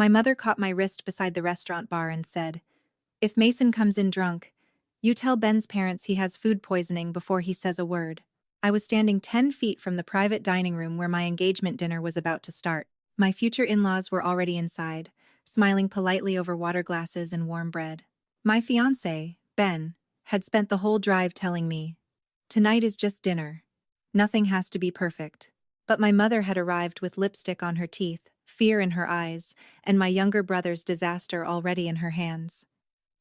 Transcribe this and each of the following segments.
My mother caught my wrist beside the restaurant bar and said, "If Mason comes in drunk, you tell Ben's parents he has food poisoning before he says a word." I was standing 10 feet from the private dining room where my engagement dinner was about to start. My future in-laws were already inside, smiling politely over water glasses and warm bread. My fiancé, Ben, had spent the whole drive telling me, "Tonight is just dinner. Nothing has to be perfect." But my mother had arrived with lipstick on her teeth, fear in her eyes, and my younger brother's disaster already in her hands.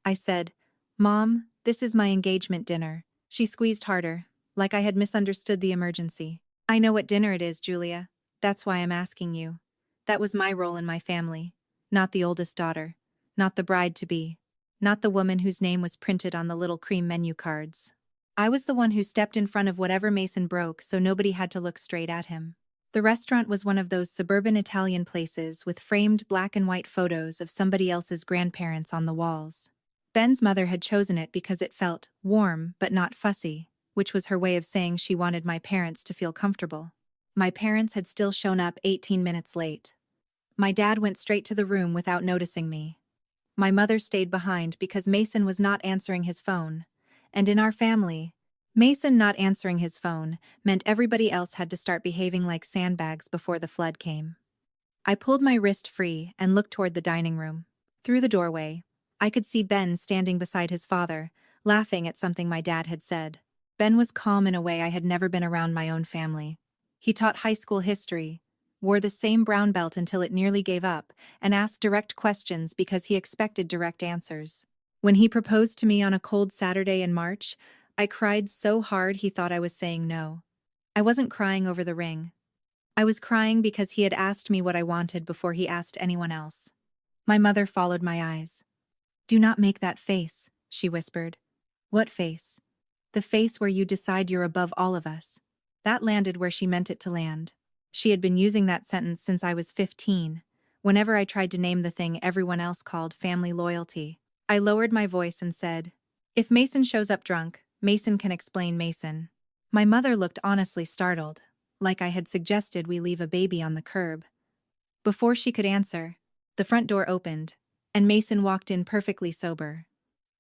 I said, "Mom, this is my engagement dinner." She squeezed harder, like I had misunderstood the emergency. "I know what dinner it is, Julia. That's why I'm asking you." That was my role in my family. Not the oldest daughter. Not the bride-to-be. Not the woman whose name was printed on the little cream menu cards. I was the one who stepped in front of whatever Mason broke so nobody had to look straight at him. The restaurant was one of those suburban Italian places with framed black and white photos of somebody else's grandparents on the walls. Ben's mother had chosen it because it felt warm but not fussy, which was her way of saying she wanted my parents to feel comfortable. My parents had still shown up 18 minutes late. My dad went straight to the room without noticing me. My mother stayed behind because Mason was not answering his phone. And in our family, Mason not answering his phone meant everybody else had to start behaving like sandbags before the flood came. I pulled my wrist free and looked toward the dining room. Through the doorway, I could see Ben standing beside his father, laughing at something my dad had said. Ben was calm in a way I had never been around my own family. He taught high school history, wore the same brown belt until it nearly gave up, and asked direct questions because he expected direct answers. When he proposed to me on a cold Saturday in March, I cried so hard he thought I was saying no. I wasn't crying over the ring. I was crying because he had asked me what I wanted before he asked anyone else. My mother followed my eyes. "Do not make that face," she whispered. "What face?" "The face where you decide you're above all of us." That landed where she meant it to land. She had been using that sentence since I was 15, whenever I tried to name the thing everyone else called family loyalty. I lowered my voice and said, "If Mason shows up drunk, Mason can explain Mason." My mother looked honestly startled, like I had suggested we leave a baby on the curb. Before she could answer, the front door opened, and Mason walked in perfectly sober.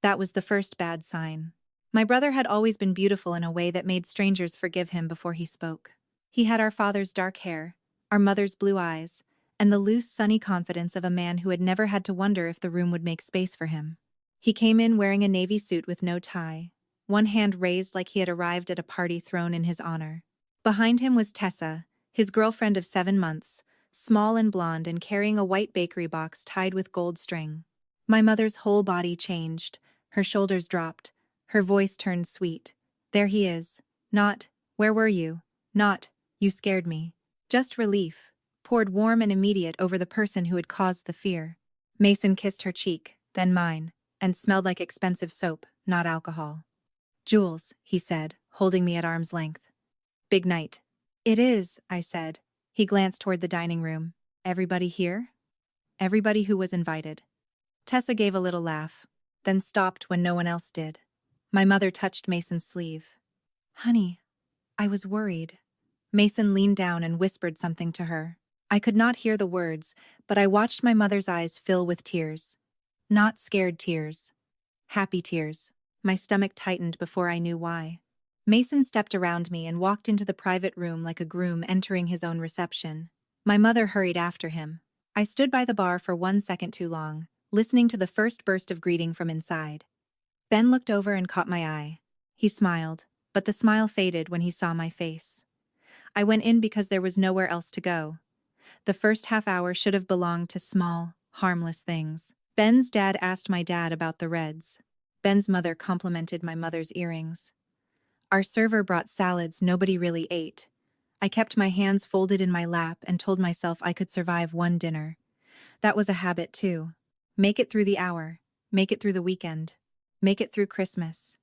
That was the first bad sign. My brother had always been beautiful in a way that made strangers forgive him before he spoke. He had our father's dark hair, our mother's blue eyes, and the loose, sunny confidence of a man who had never had to wonder if the room would make space for him. He came in wearing a navy suit with no tie, one hand raised like he had arrived at a party thrown in his honor. Behind him was Tessa, his girlfriend of 7 months, small and blonde and carrying a white bakery box tied with gold string. My mother's whole body changed, her shoulders dropped, her voice turned sweet. "There he is. Not, 'Where were you?' Not, 'You scared me.' Just relief, poured warm and immediate over the person who had caused the fear." Mason kissed her cheek, then mine, and smelled like expensive soap, not alcohol. "Jules," he said, holding me at arm's length. "Big night." "It is," I said. He glanced toward the dining room. "Everybody here?" "Everybody who was invited." Tessa gave a little laugh, then stopped when no one else did. My mother touched Mason's sleeve. "Honey, I was worried." Mason leaned down and whispered something to her. I could not hear the words, but I watched my mother's eyes fill with tears. Not scared tears. Happy tears. My stomach tightened before I knew why. Mason stepped around me and walked into the private room like a groom entering his own reception. My mother hurried after him. I stood by the bar for 1 second too long, listening to the first burst of greeting from inside. Ben looked over and caught my eye. He smiled, but the smile faded when he saw my face. I went in because there was nowhere else to go. The first half hour should have belonged to small, harmless things. Ben's dad asked my dad about the Reds. Ben's mother complimented my mother's earrings. Our server brought salads nobody really ate. I kept my hands folded in my lap and told myself I could survive one dinner. That was a habit too. Make it through the hour. Make it through the weekend. Make it through Christmas.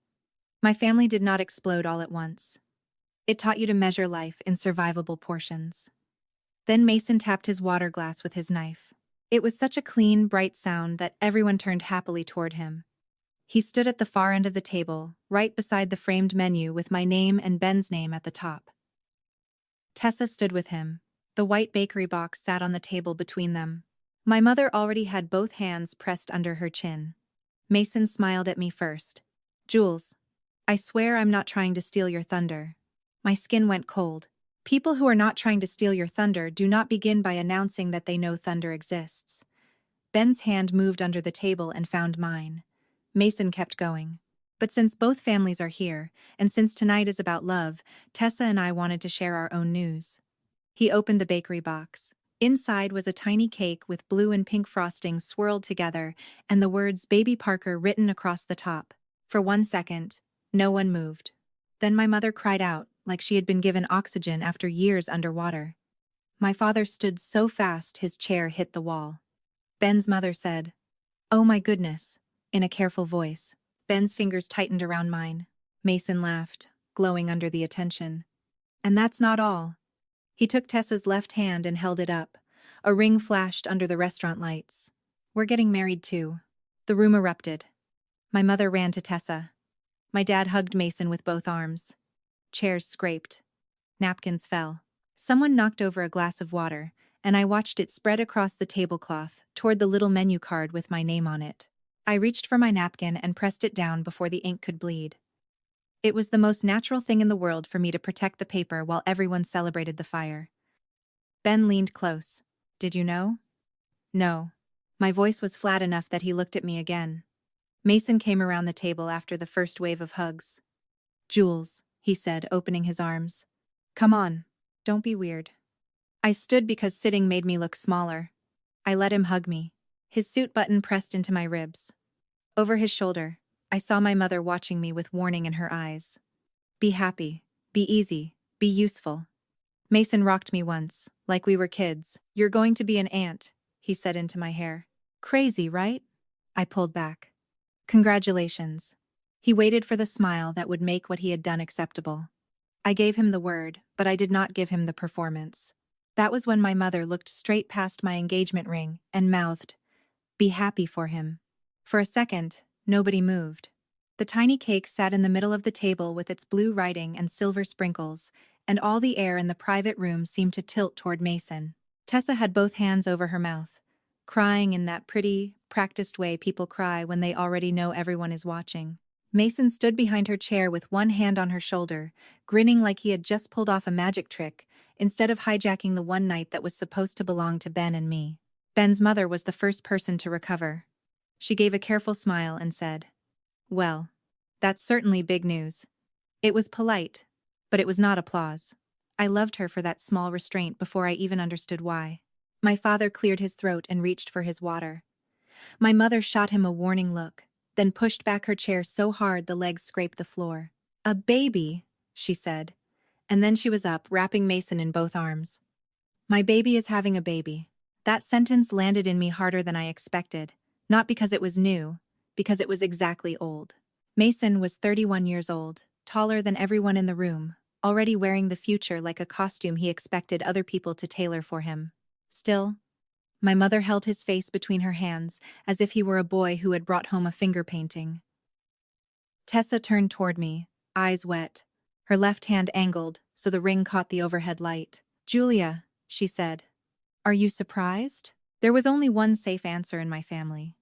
My family did not explode all at once. It taught you to measure life in survivable portions. Then Mason tapped his water glass with his knife. It was such a clean, bright sound that everyone turned happily toward him. He stood at the far end of the table, right beside the framed menu with my name and Ben's name at the top. Tessa stood with him. The white bakery box sat on the table between them. My mother already had both hands pressed under her chin. Mason smiled at me first. Jules, I swear I'm not trying to steal your thunder. My skin went cold. People who are not trying to steal your thunder do not begin by announcing that they know thunder exists. Ben's hand moved under the table and found mine. Mason kept going. But since both families are here, and since tonight is about love, Tessa and I wanted to share our own news. He opened the bakery box. Inside was a tiny cake with blue and pink frosting swirled together, and the words Baby Parker written across the top. For 1 second, no one moved. Then my mother cried out, like she had been given oxygen after years underwater. My father stood so fast his chair hit the wall. Ben's mother said, "Oh my goodness," in a careful voice. Ben's fingers tightened around mine. Mason laughed, glowing under the attention. And that's not all. He took Tessa's left hand and held it up. A ring flashed under the restaurant lights. "We're getting married too." The room erupted. My mother ran to Tessa. My dad hugged Mason with both arms. Chairs scraped. Napkins fell. Someone knocked over a glass of water, and I watched it spread across the tablecloth toward the little menu card with my name on it. I reached for my napkin and pressed it down before the ink could bleed. It was the most natural thing in the world for me to protect the paper while everyone celebrated the fire. Ben leaned close. "Did you know?" "No." My voice was flat enough that he looked at me again. Mason came around the table after the first wave of hugs. "Jules," he said, opening his arms. "Come on. Don't be weird." I stood because sitting made me look smaller. I let him hug me. His suit button pressed into my ribs. Over his shoulder, I saw my mother watching me with warning in her eyes. "Be happy. Be easy. Be useful." Mason rocked me once, like we were kids. "You're going to be an aunt," he said into my hair. "Crazy, right?" I pulled back. "Congratulations." He waited for the smile that would make what he had done acceptable. I gave him the word, but I did not give him the performance. That was when my mother looked straight past my engagement ring and mouthed, "Be happy for him." For a second, nobody moved. The tiny cake sat in the middle of the table with its blue writing and silver sprinkles, and all the air in the private room seemed to tilt toward Mason. Tessa had both hands over her mouth, crying in that pretty, practiced way people cry when they already know everyone is watching. Mason stood behind her chair with one hand on her shoulder, grinning like he had just pulled off a magic trick, instead of hijacking the one night that was supposed to belong to Ben and me. Ben's mother was the first person to recover. She gave a careful smile and said, "Well, that's certainly big news." It was polite, but it was not applause. I loved her for that small restraint before I even understood why. My father cleared his throat and reached for his water. My mother shot him a warning look, then pushed back her chair so hard the legs scraped the floor. "A baby," she said, and then she was up, wrapping Mason in both arms. "My baby is having a baby." That sentence landed in me harder than I expected, not because it was new, because it was exactly old. Mason was 31 years old, taller than everyone in the room, already wearing the future like a costume he expected other people to tailor for him. Still, my mother held his face between her hands as if he were a boy who had brought home a finger painting. Tessa turned toward me, eyes wet, her left hand angled so the ring caught the overhead light. "Julia," she said, "are you surprised?" There was only one safe answer in my family.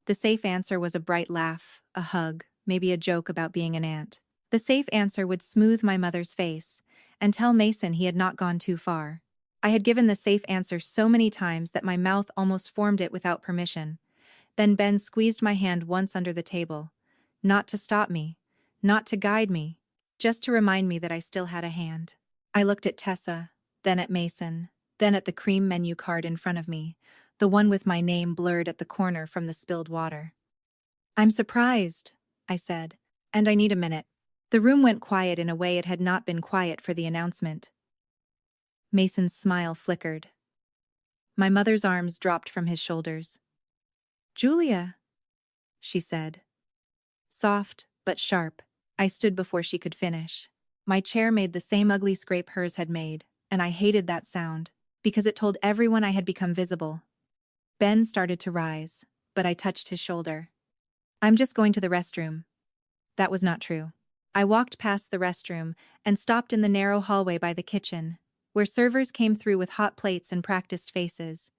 The safe answer was a bright laugh, a hug, maybe a joke about being an aunt. The safe answer would smooth my mother's face and tell Mason he had not gone too far. I had given the safe answer so many times that my mouth almost formed it without permission. Then Ben squeezed my hand once under the table. Not to stop me, not to guide me, just to remind me that I still had a hand. I looked at Tessa, then at Mason, then at the cream menu card in front of me, the one with my name blurred at the corner from the spilled water. "I'm surprised," I said, "and I need a minute." The room went quiet in a way it had not been quiet for the announcement. Mason's smile flickered. My mother's arms dropped from his shoulders. "Julia," she said. Soft, but sharp. I stood before she could finish. My chair made the same ugly scrape hers had made, and I hated that sound, because it told everyone I had become visible. Ben started to rise, but I touched his shoulder. "I'm just going to the restroom." That was not true. I walked past the restroom and stopped in the narrow hallway by the kitchen, where servers came through with hot plates and practiced faces.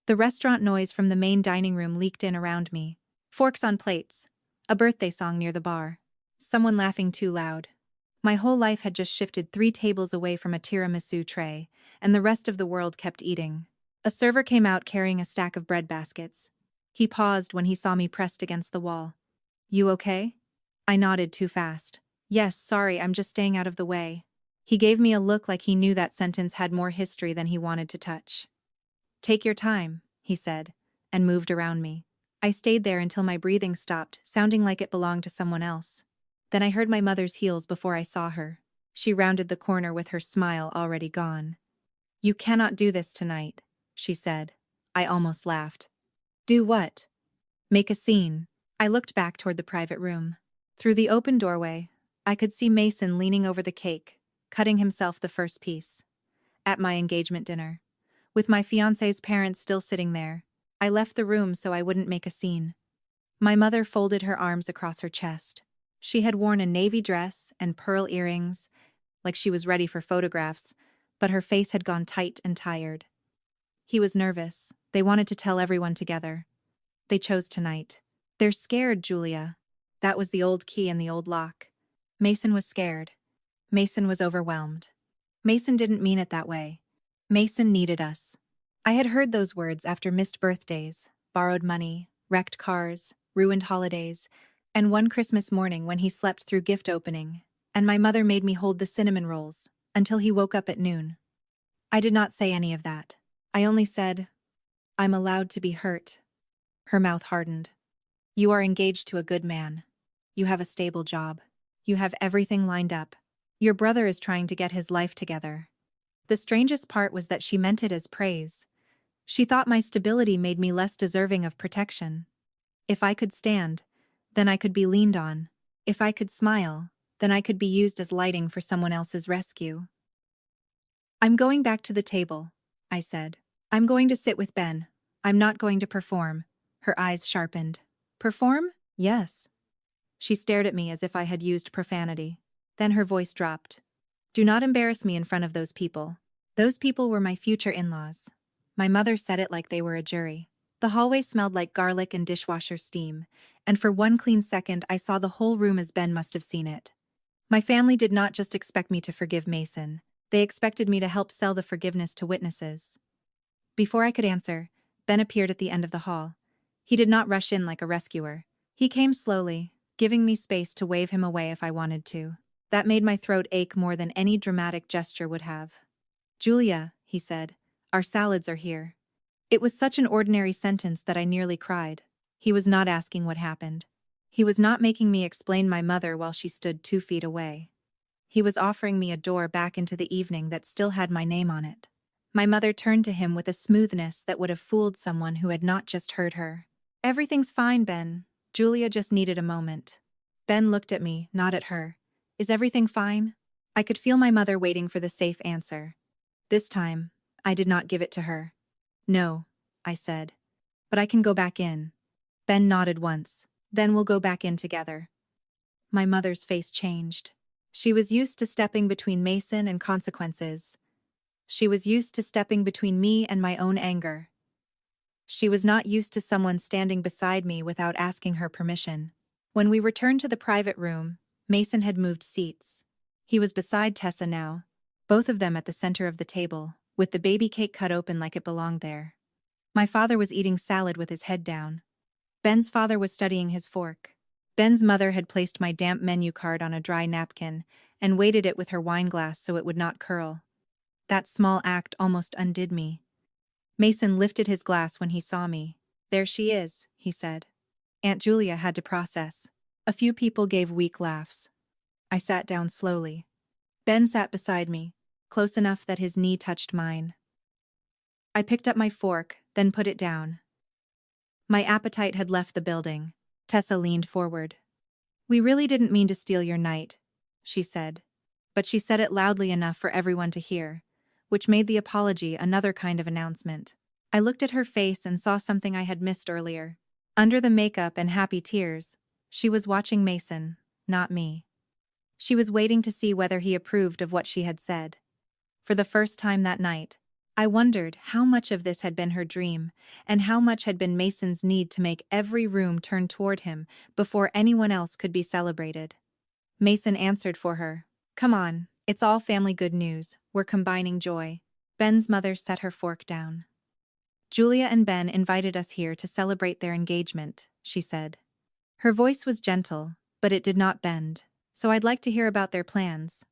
The restaurant noise from the main dining room leaked in around me. Forks on plates. A birthday song near the bar. Someone laughing too loud. My whole life had just shifted 3 tables away from a tiramisu tray, and the rest of the world kept eating. A server came out carrying a stack of bread baskets. He paused when he saw me pressed against the wall. "You okay?" I nodded too fast. "Yes, sorry, I'm just staying out of the way." He gave me a look like he knew that sentence had more history than he wanted to touch. "Take your time," he said, and moved around me. I stayed there until my breathing stopped, sounding like it belonged to someone else. Then I heard my mother's heels before I saw her. She rounded the corner with her smile already gone. "You cannot do this tonight," she said. I almost laughed. "Do what?" "Make a scene." I looked back toward the private room. Through the open doorway, I could see Mason leaning over the cake, cutting himself the first piece. At my engagement dinner, with my fiancé's parents still sitting there, I left the room so I wouldn't make a scene. My mother folded her arms across her chest. She had worn a navy dress and pearl earrings, like she was ready for photographs, but her face had gone tight and tired. He was nervous. They wanted to tell everyone together. They chose tonight. "They're scared, Julia." That was the old key and the old lock. Mason was scared. Mason was overwhelmed. Mason didn't mean it that way. Mason needed us. I had heard those words after missed birthdays, borrowed money, wrecked cars, ruined holidays, and one Christmas morning when he slept through gift opening, and my mother made me hold the cinnamon rolls until he woke up at noon. I did not say any of that. I only said, "I'm allowed to be hurt." Her mouth hardened. "You are engaged to a good man. You have a stable job. You have everything lined up. Your brother is trying to get his life together." The strangest part was that she meant it as praise. She thought my stability made me less deserving of protection. If I could stand, then I could be leaned on. If I could smile, then I could be used as lighting for someone else's rescue. "I'm going back to the table," I said. "I'm going to sit with Ben. I'm not going to perform." Her eyes sharpened. "Perform?" "Yes." She stared at me as if I had used profanity. Then her voice dropped. "Do not embarrass me in front of those people." Those people were my future in-laws. My mother said it like they were a jury. The hallway smelled like garlic and dishwasher steam, and for one clean second I saw the whole room as Ben must have seen it. My family did not just expect me to forgive Mason, they expected me to help sell the forgiveness to witnesses. Before I could answer, Ben appeared at the end of the hall. He did not rush in like a rescuer. He came slowly, giving me space to wave him away if I wanted to. That made my throat ache more than any dramatic gesture would have. "Julia," he said, "our salads are here." It was such an ordinary sentence that I nearly cried. He was not asking what happened. He was not making me explain my mother while she stood 2 feet away. He was offering me a door back into the evening that still had my name on it. My mother turned to him with a smoothness that would have fooled someone who had not just heard her. "Everything's fine, Ben. Julia just needed a moment." Ben looked at me, not at her. "Is everything fine?" I could feel my mother waiting for the safe answer. This time, I did not give it to her. "No," I said. "But I can go back in." Ben nodded once. "Then we'll go back in together." My mother's face changed. She was used to stepping between Mason and consequences. She was used to stepping between me and my own anger. She was not used to someone standing beside me without asking her permission. When we returned to the private room, Mason had moved seats. He was beside Tessa now, both of them at the center of the table, with the baby cake cut open like it belonged there. My father was eating salad with his head down. Ben's father was studying his fork. Ben's mother had placed my damp menu card on a dry napkin and weighted it with her wine glass so it would not curl. That small act almost undid me. Mason lifted his glass when he saw me. "There she is," he said. Aunt Julia had to process. A few people gave weak laughs. I sat down slowly. Ben sat beside me, close enough that his knee touched mine. I picked up my fork, then put it down. My appetite had left the building. Tessa leaned forward. "We really didn't mean to steal your night," she said. But she said it loudly enough for everyone to hear, which made the apology another kind of announcement. I looked at her face and saw something I had missed earlier. Under the makeup and happy tears, she was watching Mason, not me. She was waiting to see whether he approved of what she had said. For the first time that night, I wondered how much of this had been her dream, and how much had been Mason's need to make every room turn toward him before anyone else could be celebrated. Mason answered for her. Come on, it's all family good news, we're combining joy. Ben's mother set her fork down. Julia and Ben invited us here to celebrate their engagement, she said. Her voice was gentle, but it did not bend. So I'd like to hear about their plans.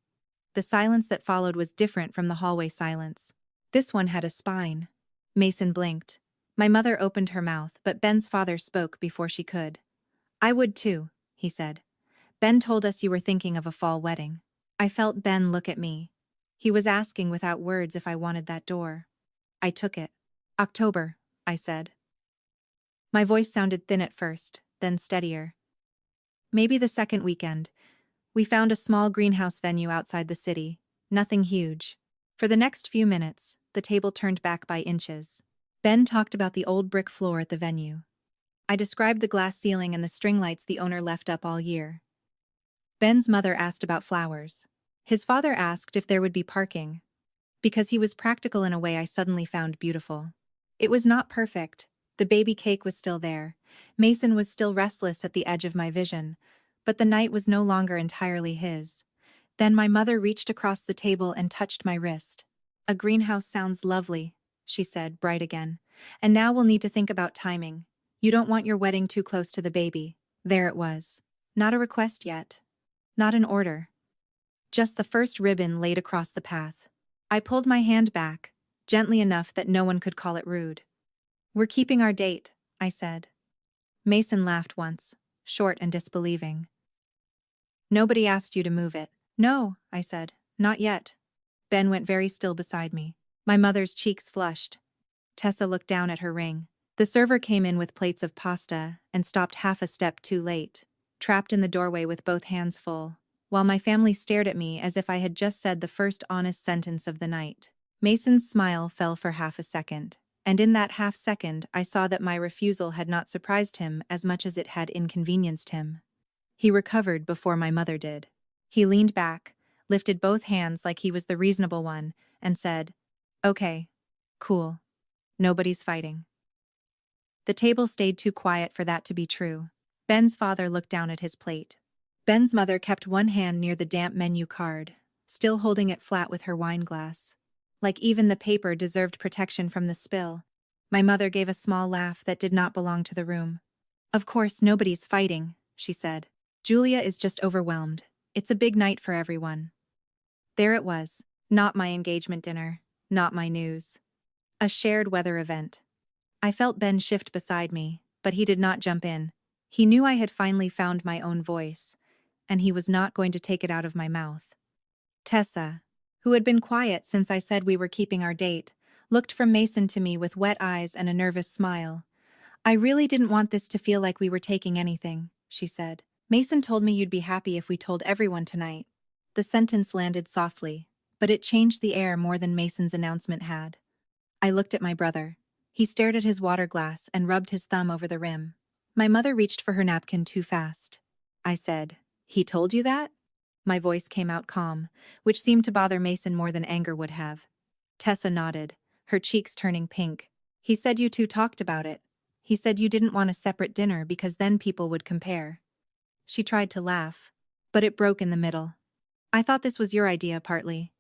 The silence that followed was different from the hallway silence. This one had a spine. Mason blinked. My mother opened her mouth, but Ben's father spoke before she could. I would too, he said. Ben told us you were thinking of a fall wedding. I felt Ben look at me. He was asking without words if I wanted that door. I took it. October, I said. My voice sounded thin at first, then steadier. Maybe the second weekend. We found a small greenhouse venue outside the city, nothing huge. For the next few minutes, the table turned back by inches. Ben talked about the old brick floor at the venue. I described the glass ceiling and the string lights the owner left up all year. Ben's mother asked about flowers. His father asked if there would be parking. Because he was practical in a way I suddenly found beautiful. It was not perfect. The baby cake was still there. Mason was still restless at the edge of my vision. But the night was no longer entirely his. Then my mother reached across the table and touched my wrist. A greenhouse sounds lovely, she said, bright again. And now we'll need to think about timing. You don't want your wedding too close to the baby. There it was. Not a request yet. Not an order. Just the first ribbon laid across the path. I pulled my hand back, gently enough that no one could call it rude. We're keeping our date, I said. Mason laughed once, short and disbelieving. Nobody asked you to move it. No, I said, not yet. Ben went very still beside me. My mother's cheeks flushed. Tessa looked down at her ring. The server came in with plates of pasta and stopped half a step too late, trapped in the doorway with both hands full, while my family stared at me as if I had just said the first honest sentence of the night. Mason's smile fell for half a second, and in that half second I saw that my refusal had not surprised him as much as it had inconvenienced him. He recovered before my mother did. He leaned back, lifted both hands like he was the reasonable one, and said, Okay, cool. Nobody's fighting. The table stayed too quiet for that to be true. Ben's father looked down at his plate. Ben's mother kept one hand near the damp menu card, still holding it flat with her wine glass. Like even the paper deserved protection from the spill. My mother gave a small laugh that did not belong to the room. Of course, nobody's fighting, she said. Julia is just overwhelmed. It's a big night for everyone. There it was. Not my engagement dinner. Not my news. A shared weather event. I felt Ben shift beside me, but he did not jump in. He knew I had finally found my own voice, and he was not going to take it out of my mouth. Tessa, who had been quiet since I said we were keeping our date, looked from Mason to me with wet eyes and a nervous smile. I really didn't want this to feel like we were taking anything, she said. Mason told me you'd be happy if we told everyone tonight. The sentence landed softly, but it changed the air more than Mason's announcement had. I looked at my brother. He stared at his water glass and rubbed his thumb over the rim. My mother reached for her napkin too fast. I said, He told you that? My voice came out calm, which seemed to bother Mason more than anger would have. Tessa nodded, her cheeks turning pink. He said you two talked about it. He said you didn't want a separate dinner because then people would compare. She tried to laugh, but it broke in the middle. I thought this was your idea partly.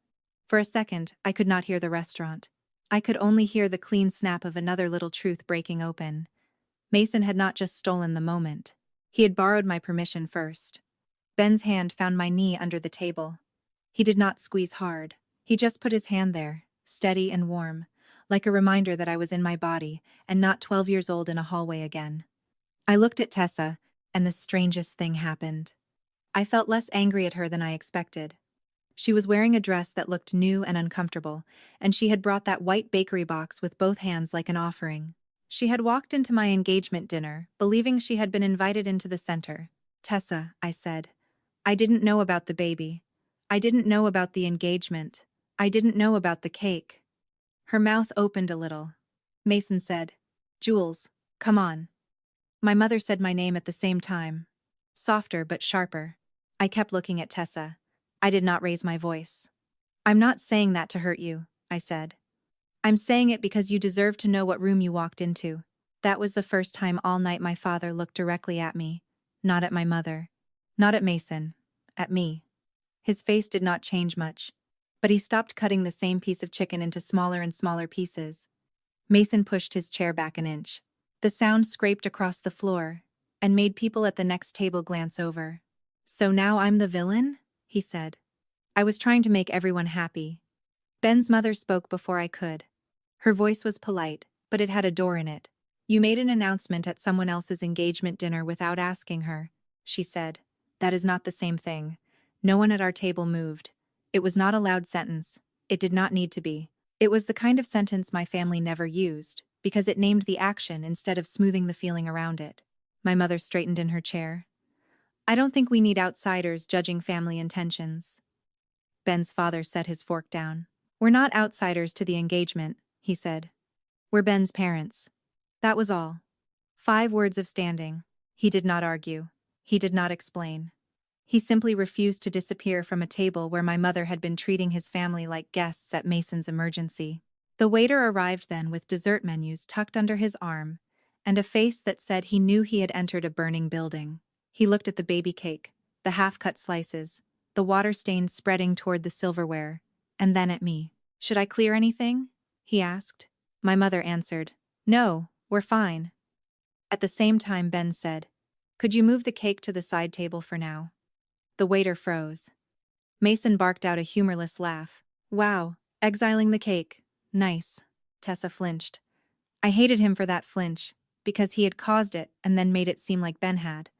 For a second, I could not hear the restaurant. I could only hear the clean snap of another little truth breaking open. Mason had not just stolen the moment. He had borrowed my permission first. Ben's hand found my knee under the table. He did not squeeze hard. He just put his hand there, steady and warm, like a reminder that I was in my body and not 12 years old in a hallway again. I looked at Tessa, and the strangest thing happened. I felt less angry at her than I expected. She was wearing a dress that looked new and uncomfortable, and she had brought that white bakery box with both hands like an offering. She had walked into my engagement dinner, believing she had been invited into the center. Tessa, I said. I didn't know about the baby. I didn't know about the engagement. I didn't know about the cake. Her mouth opened a little. Mason said, Jules, come on. My mother said my name at the same time. Softer but sharper. I kept looking at Tessa. I did not raise my voice. I'm not saying that to hurt you, I said. I'm saying it because you deserve to know what room you walked into. That was the first time all night my father looked directly at me. Not at my mother. Not at Mason. At me. His face did not change much. But he stopped cutting the same piece of chicken into smaller and smaller pieces. Mason pushed his chair back an inch. The sound scraped across the floor and made people at the next table glance over. "So now I'm the villain?" he said. I was trying to make everyone happy. Ben's mother spoke before I could. Her voice was polite, but it had a door in it. "You made an announcement at someone else's engagement dinner without asking her," she said. "That is not the same thing. No one at our table moved. It was not a loud sentence. It did not need to be. It was the kind of sentence my family never used, because it named the action instead of smoothing the feeling around it." My mother straightened in her chair. "I don't think we need outsiders judging family intentions." Ben's father set his fork down. "We're not outsiders to the engagement," he said. "We're Ben's parents." That was all. 5 words of standing. He did not argue. He did not explain. He simply refused to disappear from a table where my mother had been treating his family like guests at Mason's emergency. The waiter arrived then with dessert menus tucked under his arm, and a face that said he knew he had entered a burning building. He looked at the baby cake, the half-cut slices, the water stains spreading toward the silverware, and then at me. "Should I clear anything?" he asked. My mother answered, "No, we're fine." At the same time Ben said, "Could you move the cake to the side table for now?" The waiter froze. Mason barked out a humorless laugh. "Wow, exiling the cake. Nice." Tessa flinched. I hated him for that flinch, because he had caused it and then made it seem like Ben had.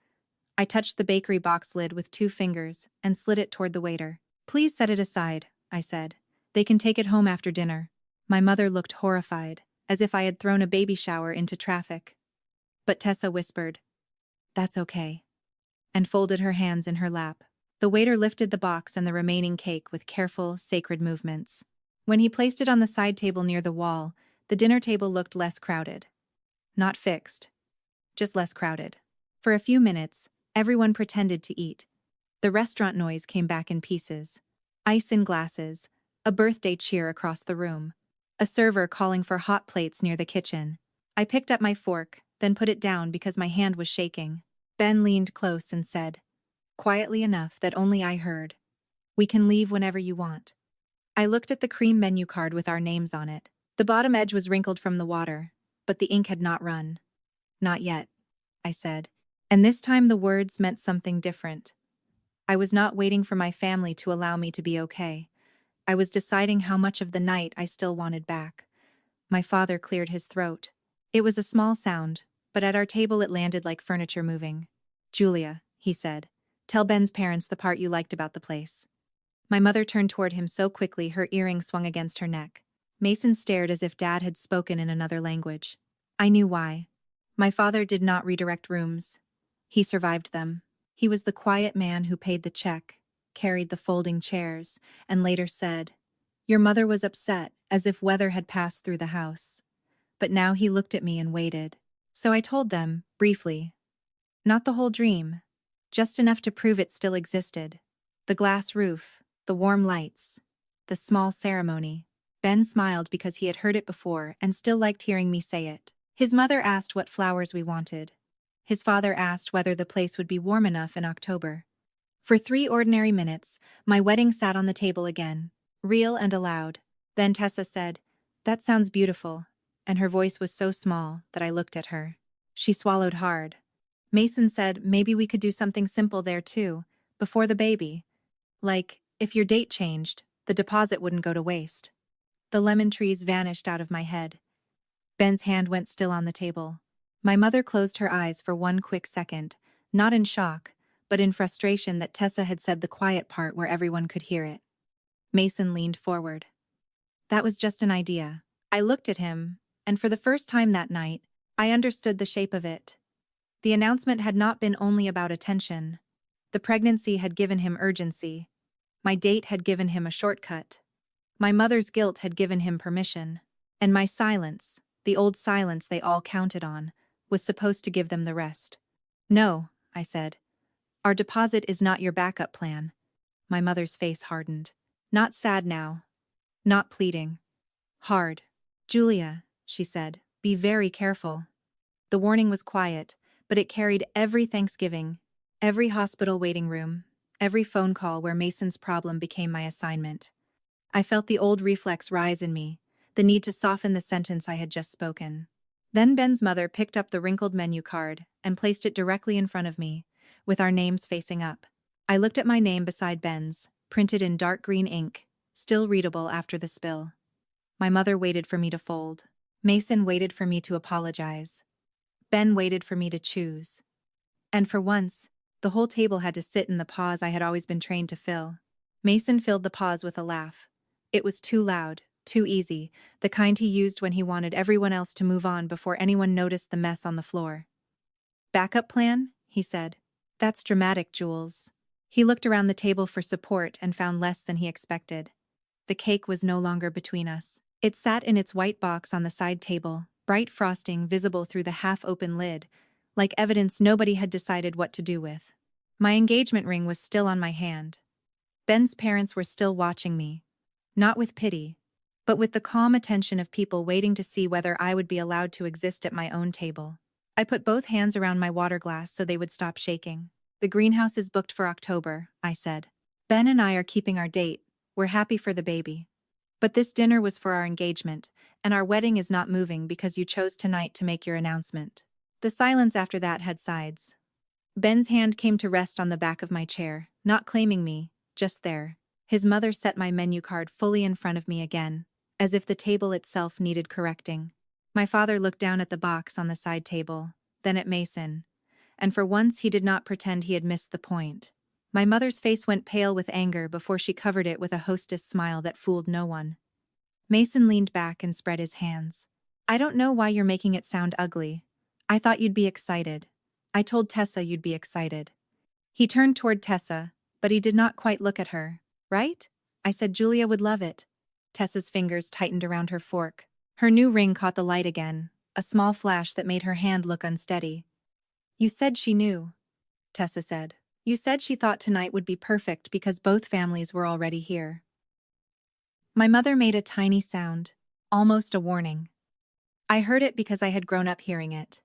I touched the bakery box lid with 2 fingers and slid it toward the waiter. "Please set it aside," I said. "They can take it home after dinner." My mother looked horrified, as if I had thrown a baby shower into traffic. But Tessa whispered, "That's okay," and folded her hands in her lap. The waiter lifted the box and the remaining cake with careful, sacred movements. When he placed it on the side table near the wall, the dinner table looked less crowded. Not fixed. Just less crowded. For a few minutes, everyone pretended to eat. The restaurant noise came back in pieces. Ice in glasses, a birthday cheer across the room, a server calling for hot plates near the kitchen. I picked up my fork, then put it down because my hand was shaking. Ben leaned close and said, quietly enough that only I heard, "We can leave whenever you want." I looked at the cream menu card with our names on it. The bottom edge was wrinkled from the water, but the ink had not run. "Not yet," I said. And this time the words meant something different. I was not waiting for my family to allow me to be okay. I was deciding how much of the night I still wanted back. My father cleared his throat. It was a small sound, but at our table it landed like furniture moving. "Julia," he said, "tell Ben's parents the part you liked about the place." My mother turned toward him so quickly her earring swung against her neck. Mason stared as if Dad had spoken in another language. I knew why. My father did not redirect rooms. He survived them. He was the quiet man who paid the check, carried the folding chairs, and later said, "Your mother was upset, as if weather had passed through the house." But now he looked at me and waited. So I told them, briefly. Not the whole dream. Just enough to prove it still existed. The glass roof, the warm lights, the small ceremony. Ben smiled because he had heard it before and still liked hearing me say it. His mother asked what flowers we wanted. His father asked whether the place would be warm enough in October. For 3 ordinary minutes, my wedding sat on the table again, real and aloud. Then Tessa said, "That sounds beautiful," and her voice was so small that I looked at her. She swallowed hard. Mason said maybe we could do something simple there too, before the baby. Like, if your date changed, the deposit wouldn't go to waste. The lemon trees vanished out of my head. Ben's hand went still on the table. My mother closed her eyes for one quick second, not in shock, but in frustration that Tessa had said the quiet part where everyone could hear it. Mason leaned forward. "That was just an idea." I looked at him, and for the first time that night, I understood the shape of it. The announcement had not been only about attention. The pregnancy had given him urgency. My date had given him a shortcut. My mother's guilt had given him permission. And my silence, the old silence they all counted on, was supposed to give them the rest. "No," I said. "Our deposit is not your backup plan." My mother's face hardened. Not sad now. Not pleading. Hard. Julia, she said, be very careful. The warning was quiet, but it carried every Thanksgiving, every hospital waiting room, every phone call where Mason's problem became my assignment. I felt the old reflex rise in me, the need to soften the sentence I had just spoken. Then Ben's mother picked up the wrinkled menu card and placed it directly in front of me, with our names facing up. I looked at my name beside Ben's, printed in dark green ink, still readable after the spill. My mother waited for me to fold. Mason waited for me to apologize. Ben waited for me to choose. And for once, the whole table had to sit in the pause I had always been trained to fill. Mason filled the pause with a laugh. It was too loud, too easy, the kind he used when he wanted everyone else to move on before anyone noticed the mess on the floor. Backup plan? He said. That's dramatic, Jules. He looked around the table for support and found less than he expected. The cake was no longer between us. It sat in its white box on the side table, bright frosting visible through the half-open lid, like evidence nobody had decided what to do with. My engagement ring was still on my hand. Ben's parents were still watching me. Not with pity, but with the calm attention of people waiting to see whether I would be allowed to exist at my own table. I put both hands around my water glass so they would stop shaking. The greenhouse is booked for October, I said. Ben and I are keeping our date. We're happy for the baby. But this dinner was for our engagement, and our wedding is not moving because you chose tonight to make your announcement. The silence after that had sides. Ben's hand came to rest on the back of my chair, not claiming me, just there. His mother set my menu card fully in front of me again, as if the table itself needed correcting. My father looked down at the box on the side table, then at Mason, and for once he did not pretend he had missed the point. My mother's face went pale with anger before she covered it with a hostess smile that fooled no one. Mason leaned back and spread his hands. I don't know why you're making it sound ugly. I thought you'd be excited. I told Tessa you'd be excited. He turned toward Tessa, but he did not quite look at her. Right? I said Julia would love it. Tessa's fingers tightened around her fork. Her new ring caught the light again, a small flash that made her hand look unsteady. You said she knew, Tessa said. You said she thought tonight would be perfect because both families were already here. My mother made a tiny sound, almost a warning. I heard it because I had grown up hearing it.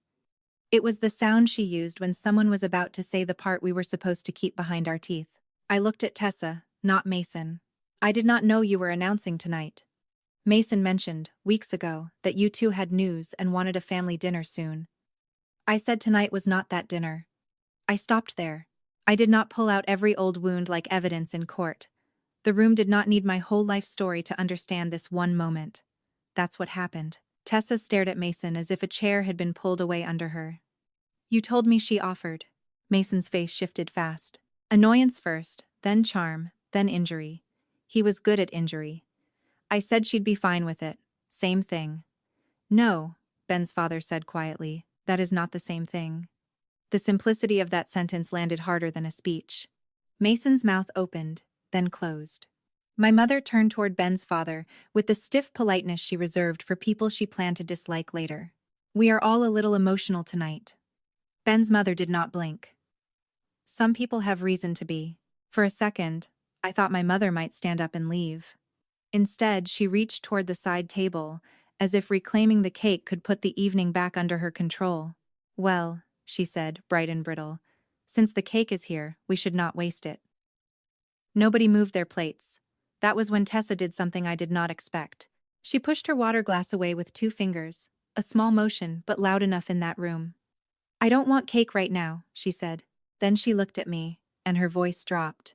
It was the sound she used when someone was about to say the part we were supposed to keep behind our teeth. I looked at Tessa, not Mason. I did not know you were announcing tonight. Mason mentioned, weeks ago, that you two had news and wanted a family dinner soon. I said tonight was not that dinner. I stopped there. I did not pull out every old wound like evidence in court. The room did not need my whole life story to understand this one moment. That's what happened. Tessa stared at Mason as if a chair had been pulled away under her. You told me she offered. Mason's face shifted fast. Annoyance first, then charm, then injury. He was good at injury. I said she'd be fine with it. Same thing. No, Ben's father said quietly, that is not the same thing. The simplicity of that sentence landed harder than a speech. Mason's mouth opened, then closed. My mother turned toward Ben's father with the stiff politeness she reserved for people she planned to dislike later. We are all a little emotional tonight. Ben's mother did not blink. Some people have reason to be. For a second, I thought my mother might stand up and leave. Instead, she reached toward the side table, as if reclaiming the cake could put the evening back under her control. Well, she said, bright and brittle, since the cake is here, we should not waste it. Nobody moved their plates. That was when Tessa did something I did not expect. She pushed her water glass away with 2 fingers, a small motion but loud enough in that room. I don't want cake right now, she said. Then she looked at me, and her voice dropped.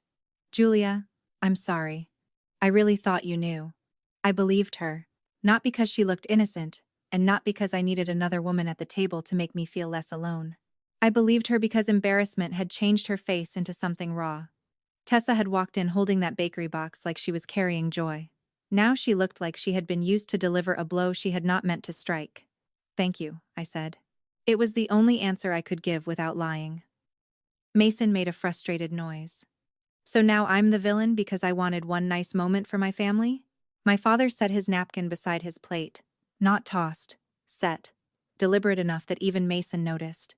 Julia, I'm sorry. I really thought you knew. I believed her. Not because she looked innocent, and not because I needed another woman at the table to make me feel less alone. I believed her because embarrassment had changed her face into something raw. Tessa had walked in holding that bakery box like she was carrying joy. Now she looked like she had been used to deliver a blow she had not meant to strike. Thank you, I said. It was the only answer I could give without lying. Mason made a frustrated noise. So now I'm the villain because I wanted one nice moment for my family? My father set his napkin beside his plate. Not tossed, set, deliberate enough that even Mason noticed.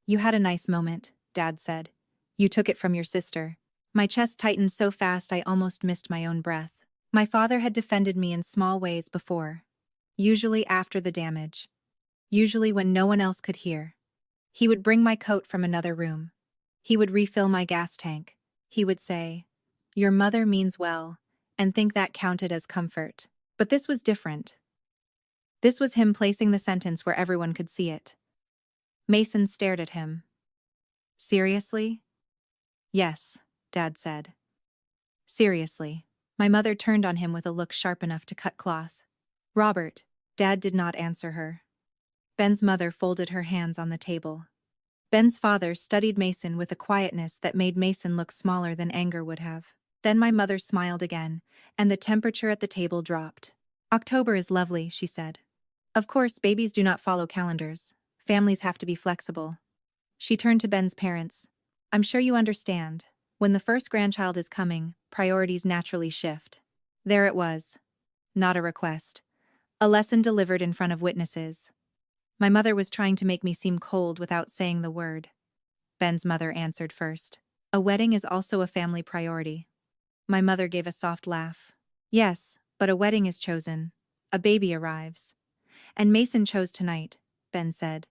You had a nice moment, Dad said. You took it from your sister. My chest tightened so fast I almost missed my own breath. My father had defended me in small ways before. usually after the damage, usually when no one else could hear. He would bring my coat from another room. He would refill my gas tank. He would say, "Your mother means well," and think that counted as comfort. But this was different. This was him placing the sentence where everyone could see it. Mason stared at him. "Seriously?" "Yes," Dad said. "Seriously." My mother turned on him with a look sharp enough to cut cloth. "Robert." Dad did not answer her. Ben's mother folded her hands on the table. Ben's father studied Mason with a quietness that made Mason look smaller than anger would have. Then my mother smiled again, and the temperature at the table dropped. "October is lovely," she said. "Of course, babies do not follow calendars. Families have to be flexible." She turned to Ben's parents. "I'm sure you understand. When the first grandchild is coming, priorities naturally shift." There it was. Not a request. A lesson delivered in front of witnesses. My mother was trying to make me seem cold without saying the word. Ben's mother answered first. "A wedding is also a family priority." My mother gave a soft laugh. "Yes, but a wedding is chosen. A baby arrives." "And Mason chose tonight," Ben said.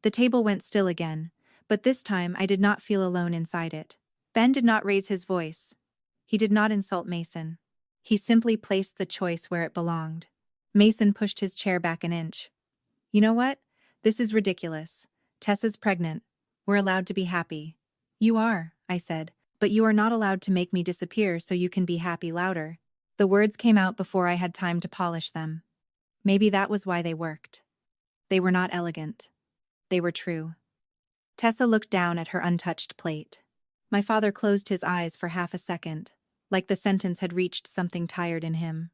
The table went still again, but this time I did not feel alone inside it. Ben did not raise his voice. He did not insult Mason. He simply placed the choice where it belonged. Mason pushed his chair back an inch. "You know what? This is ridiculous. Tessa's pregnant. We're allowed to be happy." "You are," I said, "but you are not allowed to make me disappear so you can be happy louder." The words came out before I had time to polish them. Maybe that was why they worked. They were not elegant. They were true. Tessa looked down at her untouched plate. My father closed his eyes for half a second, like the sentence had reached something tired in him.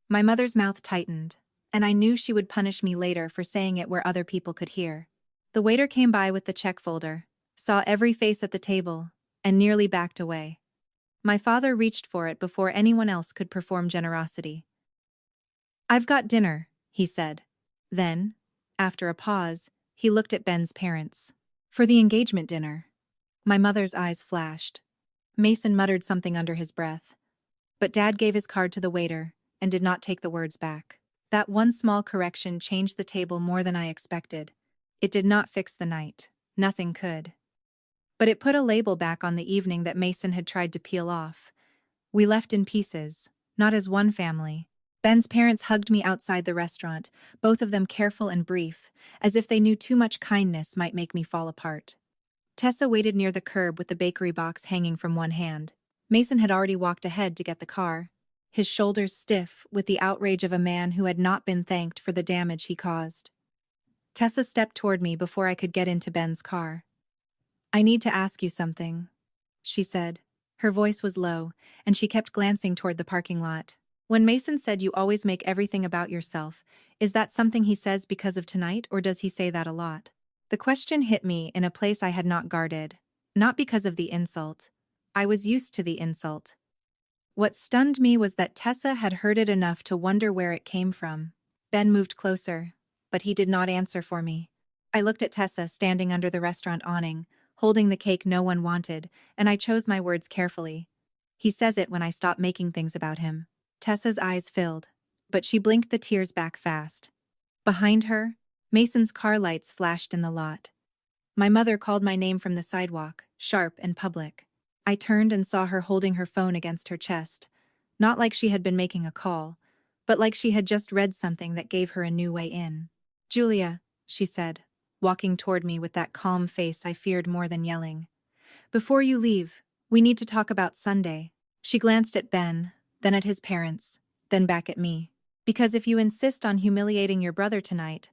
My mother's mouth tightened, and I knew she would punish me later for saying it where other people could hear. The waiter came by with the check folder, saw every face at the table, and nearly backed away. My father reached for it before anyone else could perform generosity. "I've got dinner," he said. Then, after a pause, he looked at Ben's parents. "For the engagement dinner." My mother's eyes flashed. Mason muttered something under his breath. But Dad gave his card to the waiter and did not take the words back. That one small correction changed the table more than I expected. It did not fix the night. Nothing could. But it put a label back on the evening that Mason had tried to peel off. We left in pieces, not as one family. Ben's parents hugged me outside the restaurant, both of them careful and brief, as if they knew too much kindness might make me fall apart. Tessa waited near the curb with the bakery box hanging from one hand. Mason had already walked ahead to get the car, his shoulders stiff with the outrage of a man who had not been thanked for the damage he caused. Tessa stepped toward me before I could get into Ben's car. "I need to ask you something," she said. Her voice was low, and she kept glancing toward the parking lot. "When Mason said you always make everything about yourself, is that something he says because of tonight, or does he say that a lot?" The question hit me in a place I had not guarded. Not because of the insult. I was used to the insult. What stunned me was that Tessa had heard it enough to wonder where it came from. Ben moved closer, but he did not answer for me. I looked at Tessa standing under the restaurant awning, holding the cake no one wanted, and I chose my words carefully. "He says it when I stop making things about him." Tessa's eyes filled, but she blinked the tears back fast. Behind her, Mason's car lights flashed in the lot. My mother called my name from the sidewalk, sharp and public. I turned and saw her holding her phone against her chest, not like she had been making a call, but like she had just read something that gave her a new way in. "Julia," she said, walking toward me with that calm face I feared more than yelling. "Before you leave, we need to talk about Sunday." She glanced at Ben, then at his parents, then back at me. "Because if you insist on humiliating your brother tonight,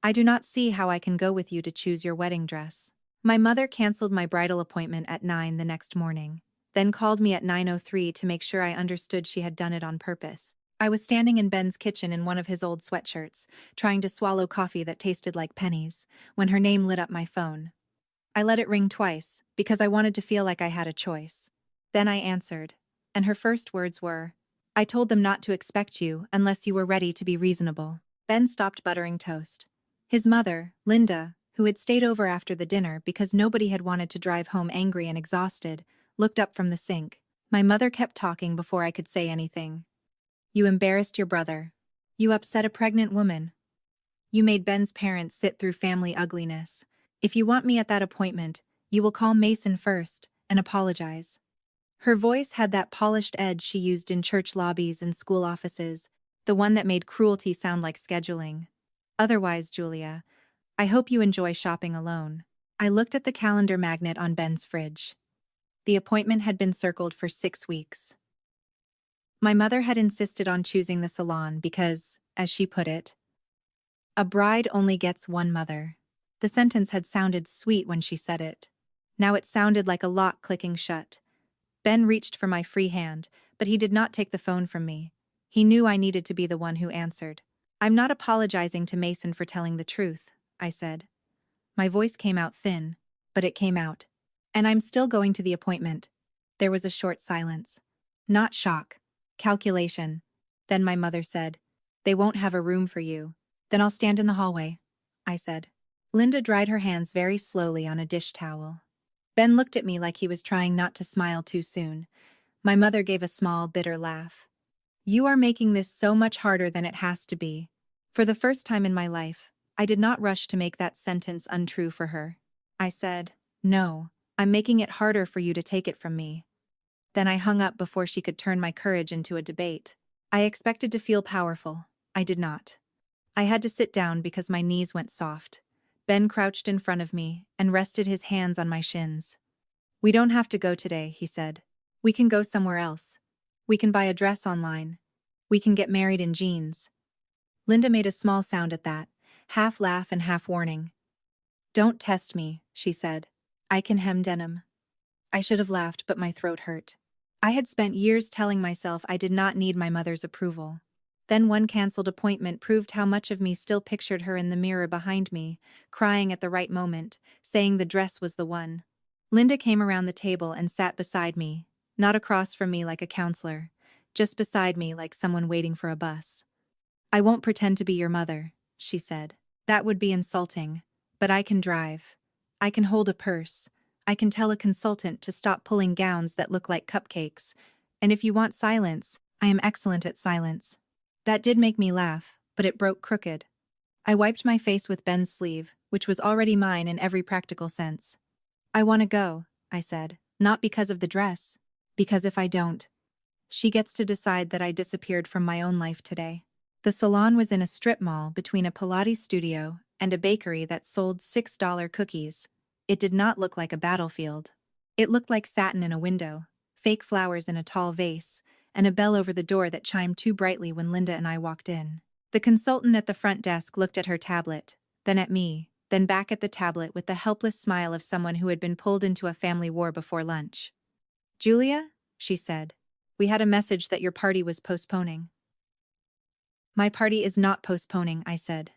I do not see how I can go with you to choose your wedding dress." My mother canceled my bridal appointment at 9 the next morning, then called me at 9:03 to make sure I understood she had done it on purpose. I was standing in Ben's kitchen in one of his old sweatshirts, trying to swallow coffee that tasted like pennies, when her name lit up my phone. I let it ring twice, because I wanted to feel like I had a choice. Then I answered, and her first words were, "I told them not to expect you unless you were ready to be reasonable." Ben stopped buttering toast. His mother, Linda, who had stayed over after the dinner because nobody had wanted to drive home angry and exhausted, looked up from the sink. My mother kept talking before I could say anything. "You embarrassed your brother," You upset a pregnant woman. You made Ben's parents sit through family ugliness. If you want me at that appointment, you will call Mason first and apologize. Her voice had that polished edge she used in church lobbies and school offices, the one that made cruelty sound like scheduling. Otherwise, Julia, I hope you enjoy shopping alone. I looked at the calendar magnet on Ben's fridge. The appointment had been circled for 6 weeks. My mother had insisted on choosing the salon because, as she put it, a bride only gets one mother. The sentence had sounded sweet when she said it. Now it sounded like a lock clicking shut. Ben reached for my free hand, but he did not take the phone from me. He knew I needed to be the one who answered. I'm not apologizing to Mason for telling the truth, I said. My voice came out thin, but it came out. And I'm still going to the appointment. There was a short silence. Not shock. Calculation. Then my mother said, they won't have a room for you. Then I'll stand in the hallway, I said. Linda dried her hands very slowly on a dish towel. Ben looked at me like he was trying not to smile too soon. My mother gave a small, bitter laugh. You are making this so much harder than it has to be. For the first time in my life, I did not rush to make that sentence untrue for her. I said, no, I'm making it harder for you to take it from me. Then I hung up before she could turn my courage into a debate. I expected to feel powerful. I did not. I had to sit down because my knees went soft. Ben crouched in front of me and rested his hands on my shins. We don't have to go today, he said. We can go somewhere else. We can buy a dress online. We can get married in jeans. Linda made a small sound at that, half laugh and half warning. Don't test me, she said. I can hem denim. I should have laughed, but my throat hurt. I had spent years telling myself I did not need my mother's approval. Then one cancelled appointment proved how much of me still pictured her in the mirror behind me, crying at the right moment, saying the dress was the one. Linda came around the table and sat beside me, not across from me like a counselor, just beside me like someone waiting for a bus. I won't pretend to be your mother, she said. That would be insulting, but I can drive. I can hold a purse. I can tell a consultant to stop pulling gowns that look like cupcakes. And if you want silence, I am excellent at silence. That did make me laugh, but it broke crooked. I wiped my face with Ben's sleeve, which was already mine in every practical sense. I want to go, I said, not because of the dress, because if I don't, she gets to decide that I disappeared from my own life today. The salon was in a strip mall between a Pilates studio and a bakery that sold $6 cookies. It did not look like a battlefield. It looked like satin in a window, fake flowers in a tall vase, and a bell over the door that chimed too brightly when Linda and I walked in. The consultant at the front desk looked at her tablet, then at me, then back at the tablet with the helpless smile of someone who had been pulled into a family war before lunch. Julia, she said, we had a message that your party was postponing. My party is not postponing, I said.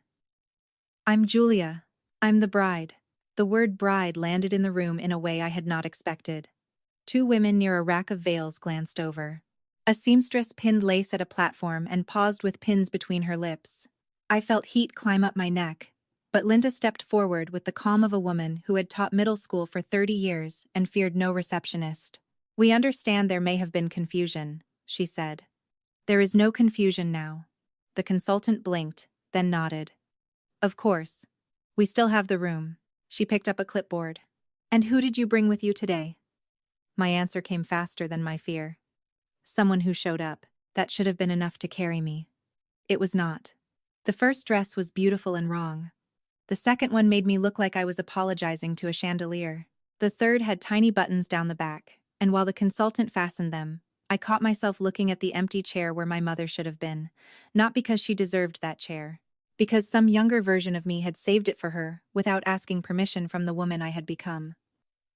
I'm Julia. I'm the bride. The word bride landed in the room in a way I had not expected. 2 women near a rack of veils glanced over. A seamstress pinned lace at a platform and paused with pins between her lips. I felt heat climb up my neck, but Linda stepped forward with the calm of a woman who had taught middle school for 30 years and feared no receptionist. We understand there may have been confusion, she said. There is no confusion now. The consultant blinked, then nodded. Of course. We still have the room. She picked up a clipboard. And who did you bring with you today? My answer came faster than my fear. Someone who showed up. That should have been enough to carry me. It was not. The first dress was beautiful and wrong. The second one made me look like I was apologizing to a chandelier. The third had tiny buttons down the back, and while the consultant fastened them, I caught myself looking at the empty chair where my mother should have been, not because she deserved that chair, because some younger version of me had saved it for her without asking permission from the woman I had become.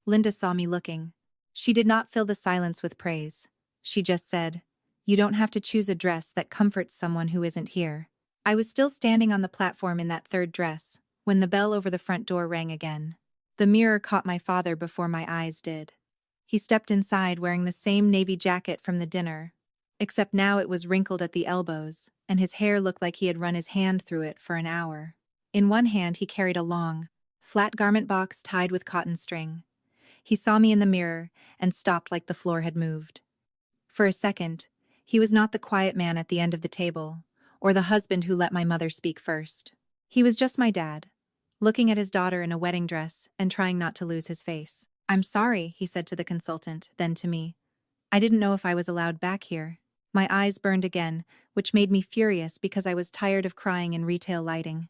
Linda saw me looking. She did not fill the silence with praise. She just said, "You don't have to choose a dress that comforts someone who isn't here." I was still standing on the platform in that third dress, when the bell over the front door rang again. The mirror caught my father before my eyes did. He stepped inside wearing the same navy jacket from the dinner, except now it was wrinkled at the elbows, and his hair looked like he had run his hand through it for an hour. In one hand he carried a long, flat garment box tied with cotton string. He saw me in the mirror and stopped like the floor had moved. For a second, he was not the quiet man at the end of the table, or the husband who let my mother speak first. He was just my dad, looking at his daughter in a wedding dress and trying not to lose his face. "I'm sorry," he said to the consultant, then to me. "I didn't know if I was allowed back here." My eyes burned again, which made me furious because I was tired of crying in retail lighting.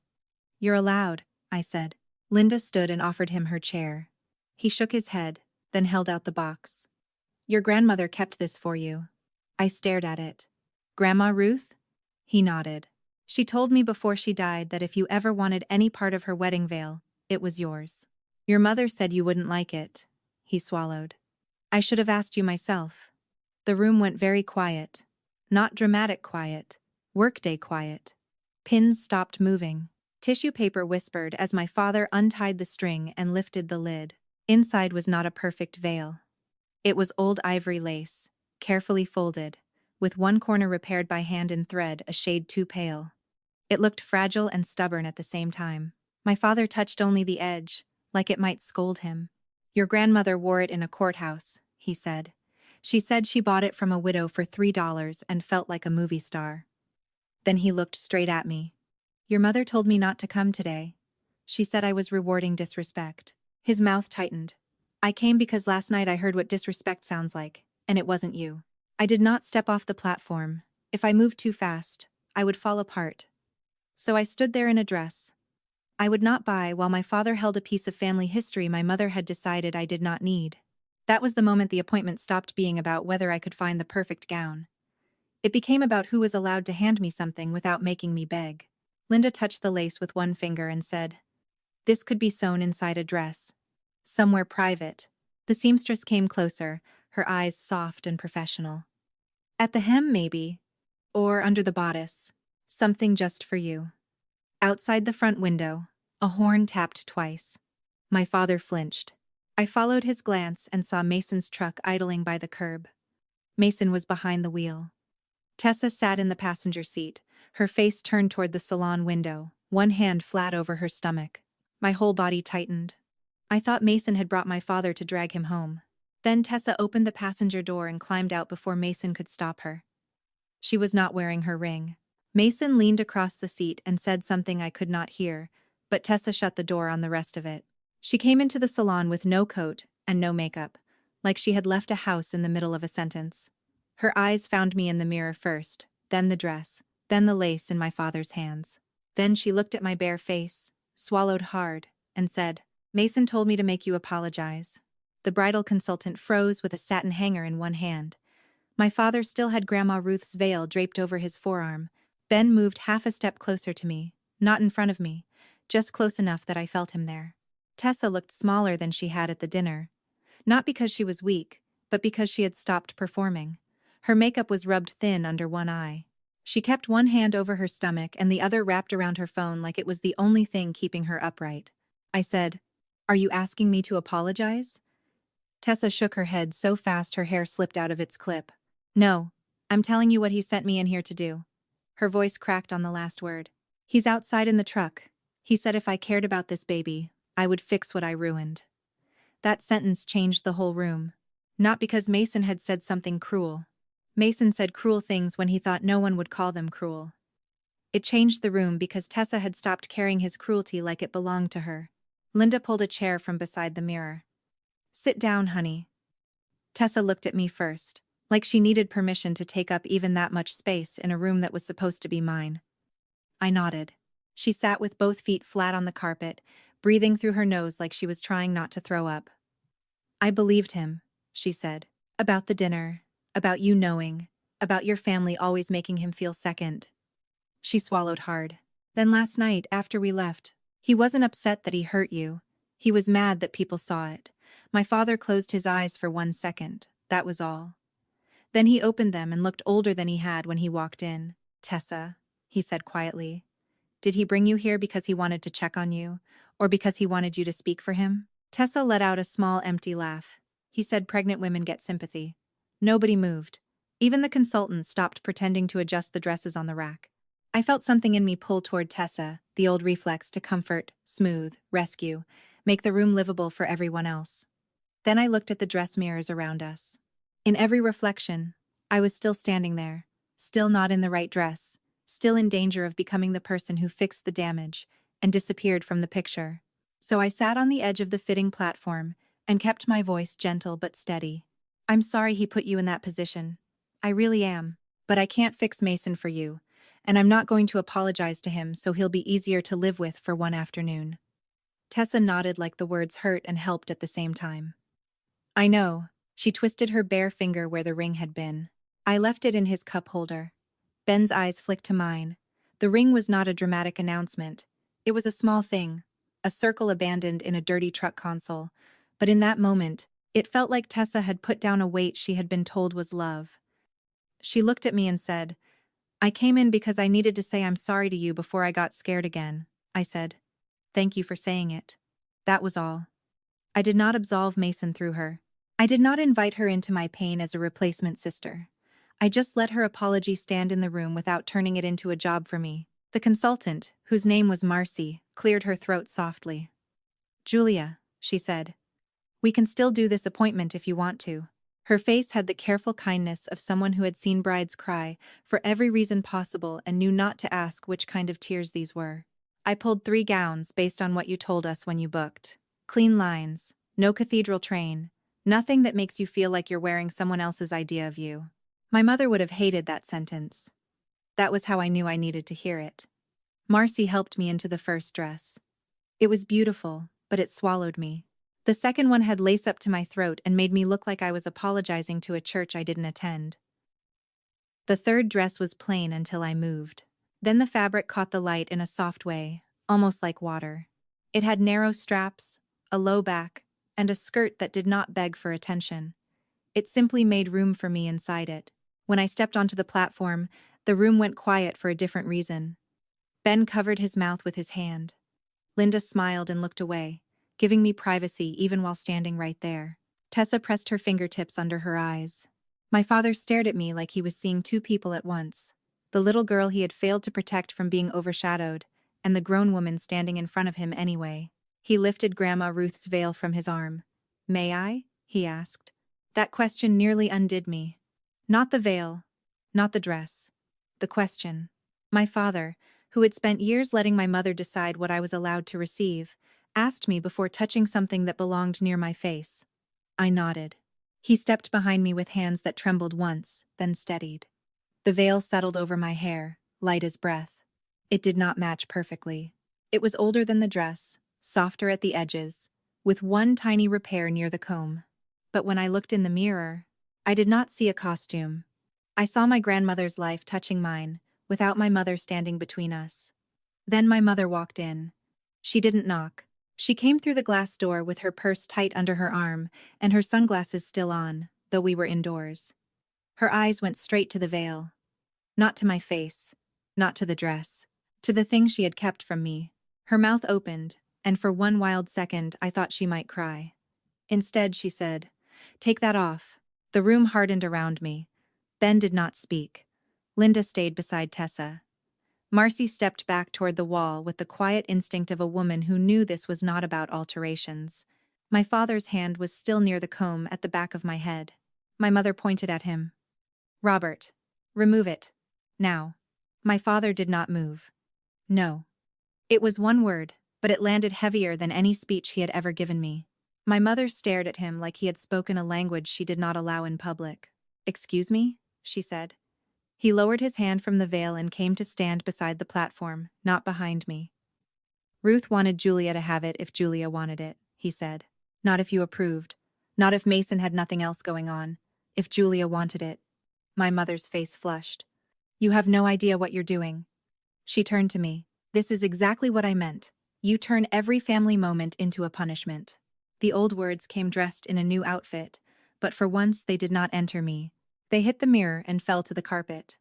"You're allowed," I said. Linda stood and offered him her chair. He shook his head, then held out the box. "Your grandmother kept this for you." I stared at it. "Grandma Ruth?" He nodded. "She told me before she died that if you ever wanted any part of her wedding veil, it was yours. Your mother said you wouldn't like it." He swallowed. "I should have asked you myself." The room went very quiet. Not dramatic quiet, workday quiet. Pins stopped moving. Tissue paper whispered as my father untied the string and lifted the lid. Inside was not a perfect veil. It was old ivory lace, carefully folded, with one corner repaired by hand in thread a shade too pale. It looked fragile and stubborn at the same time. My father touched only the edge, like it might scold him. "Your grandmother wore it in a courthouse," he said. "She said she bought it from a widow for $3 and felt like a movie star." Then he looked straight at me. "Your mother told me not to come today. She said I was rewarding disrespect." His mouth tightened. "I came because last night I heard what disrespect sounds like, and it wasn't you." I did not step off the platform. If I moved too fast, I would fall apart. So I stood there in a dress I would not buy while my father held a piece of family history my mother had decided I did not need. That was the moment the appointment stopped being about whether I could find the perfect gown. It became about who was allowed to hand me something without making me beg. Linda touched the lace with one finger and said, "This could be sewn inside a dress. Somewhere private." The seamstress came closer, her eyes soft and professional. "At the hem, maybe. Or under the bodice. Something just for you." Outside the front window, a horn tapped twice. My father flinched. I followed his glance and saw Mason's truck idling by the curb. Mason was behind the wheel. Tessa sat in the passenger seat, her face turned toward the salon window, one hand flat over her stomach. My whole body tightened. I thought Mason had brought my father to drag him home. Then Tessa opened the passenger door and climbed out before Mason could stop her. She was not wearing her ring. Mason leaned across the seat and said something I could not hear, but Tessa shut the door on the rest of it. She came into the salon with no coat and no makeup, like she had left a house in the middle of a sentence. Her eyes found me in the mirror first, then the dress, then the lace in my father's hands. Then she looked at my bare face, swallowed hard, and said, "Mason told me to make you apologize." The bridal consultant froze with a satin hanger in one hand. My father still had Grandma Ruth's veil draped over his forearm. Ben moved half a step closer to me, not in front of me, just close enough that I felt him there. Tessa looked smaller than she had at the dinner. Not because she was weak, but because she had stopped performing. Her makeup was rubbed thin under one eye. She kept one hand over her stomach and the other wrapped around her phone like it was the only thing keeping her upright. I said, "Are you asking me to apologize?" Tessa shook her head so fast her hair slipped out of its clip. "No, I'm telling you what he sent me in here to do." Her voice cracked on the last word. "He's outside in the truck. He said if I cared about this baby, I would fix what I ruined." That sentence changed the whole room. Not because Mason had said something cruel. Mason said cruel things when he thought no one would call them cruel. It changed the room because Tessa had stopped carrying his cruelty like it belonged to her. Linda pulled a chair from beside the mirror. "Sit down, honey." Tessa looked at me first, like she needed permission to take up even that much space in a room that was supposed to be mine. I nodded. She sat with both feet flat on the carpet, breathing through her nose like she was trying not to throw up. "I believed him," she said. "About the dinner, about you knowing, about your family always making him feel second." She swallowed hard. "Then last night, after we left, he wasn't upset that he hurt you. He was mad that people saw it. My father closed his eyes for 1 second, that was all. Then he opened them and looked older than he had when he walked in. 'Tessa,' he said quietly. 'Did he bring you here because he wanted to check on you, or because he wanted you to speak for him?'" Tessa let out a small empty laugh. "He said pregnant women get sympathy." Nobody moved. Even the consultant stopped pretending to adjust the dresses on the rack. I felt something in me pull toward Tessa, the old reflex to comfort, smooth, rescue, make the room livable for everyone else. Then I looked at the dress mirrors around us. In every reflection, I was still standing there, still not in the right dress, still in danger of becoming the person who fixed the damage, and disappeared from the picture. So I sat on the edge of the fitting platform and kept my voice gentle but steady. I'm sorry he put you in that position. I really am. But I can't fix Mason for you, and I'm not going to apologize to him so he'll be easier to live with for one afternoon. Tessa nodded like the words hurt and helped at the same time. I know. She twisted her bare finger where the ring had been. I left it in his cup holder. Ben's eyes flicked to mine. The ring was not a dramatic announcement. It was a small thing, a circle abandoned in a dirty truck console. But in that moment, it felt like Tessa had put down a weight she had been told was love. She looked at me and said, I came in because I needed to say I'm sorry to you before I got scared again. I said, thank you for saying it. That was all. I did not absolve Mason through her. I did not invite her into my pain as a replacement sister. I just let her apology stand in the room without turning it into a job for me. The consultant, whose name was Marcy, cleared her throat softly. Julia, she said, we can still do this appointment if you want to. Her face had the careful kindness of someone who had seen brides cry for every reason possible and knew not to ask which kind of tears these were. I pulled 3 gowns based on what you told us when you booked. Clean lines, no cathedral train, nothing that makes you feel like you're wearing someone else's idea of you. My mother would have hated that sentence. That was how I knew I needed to hear it. Marcy helped me into the first dress. It was beautiful, but it swallowed me. The second one had lace up to my throat and made me look like I was apologizing to a church I didn't attend. The third dress was plain until I moved. Then the fabric caught the light in a soft way, almost like water. It had narrow straps, a low back, and a skirt that did not beg for attention. It simply made room for me inside it. When I stepped onto the platform, the room went quiet for a different reason. Ben covered his mouth with his hand. Linda smiled and looked away, giving me privacy even while standing right there. Tessa pressed her fingertips under her eyes. My father stared at me like he was seeing 2 people at once. The little girl he had failed to protect from being overshadowed, and the grown woman standing in front of him anyway. He lifted Grandma Ruth's veil from his arm. May I? He asked. That question nearly undid me. Not the veil, not the dress. The question. My father, who had spent years letting my mother decide what I was allowed to receive, asked me before touching something that belonged near my face. I nodded. He stepped behind me with hands that trembled once, then steadied. The veil settled over my hair, light as breath. It did not match perfectly. It was older than the dress, softer at the edges, with one tiny repair near the comb. But when I looked in the mirror, I did not see a costume. I saw my grandmother's life touching mine, without my mother standing between us. Then my mother walked in. She didn't knock. She came through the glass door with her purse tight under her arm and her sunglasses still on, though we were indoors. Her eyes went straight to the veil. Not to my face, not to the dress, to the thing she had kept from me. Her mouth opened, and for one wild second I thought she might cry. Instead, she said, "Take that off." The room hardened around me. Ben did not speak. Linda stayed beside Tessa. Marcy stepped back toward the wall with the quiet instinct of a woman who knew this was not about alterations. My father's hand was still near the comb at the back of my head. My mother pointed at him. "Robert, remove it. Now." My father did not move. No. It was one word, but it landed heavier than any speech he had ever given me. My mother stared at him like he had spoken a language she did not allow in public. "Excuse me?" she said. He lowered his hand from the veil and came to stand beside the platform, not behind me. "Ruth wanted Julia to have it if Julia wanted it," he said. "Not if you approved. Not if Mason had nothing else going on. If Julia wanted it." My mother's face flushed. "You have no idea what you're doing." She turned to me. "This is exactly what I meant. You turn every family moment into a punishment." The old words came dressed in a new outfit, but for once they did not enter me. They hit the mirror and fell to the carpet.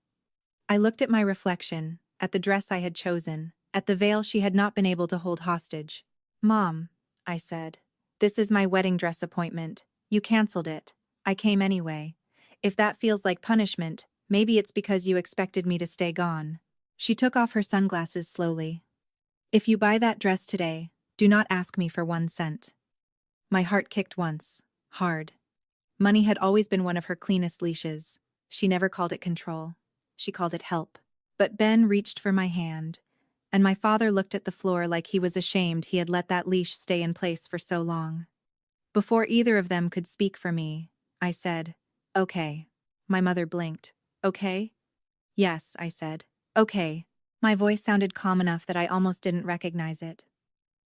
I looked at my reflection, at the dress I had chosen, at the veil she had not been able to hold hostage. "Mom," I said, "this is my wedding dress appointment. You canceled it. I came anyway. If that feels like punishment, maybe it's because you expected me to stay gone." She took off her sunglasses slowly. "If you buy that dress today, do not ask me for 1 cent." My heart kicked once, hard. Money had always been one of her cleanest leashes. She never called it control. She called it help. But Ben reached for my hand, and my father looked at the floor like he was ashamed he had let that leash stay in place for so long. Before either of them could speak for me, I said, "Okay." My mother blinked. "Okay?" "Yes," I said. "Okay." My voice sounded calm enough that I almost didn't recognize it.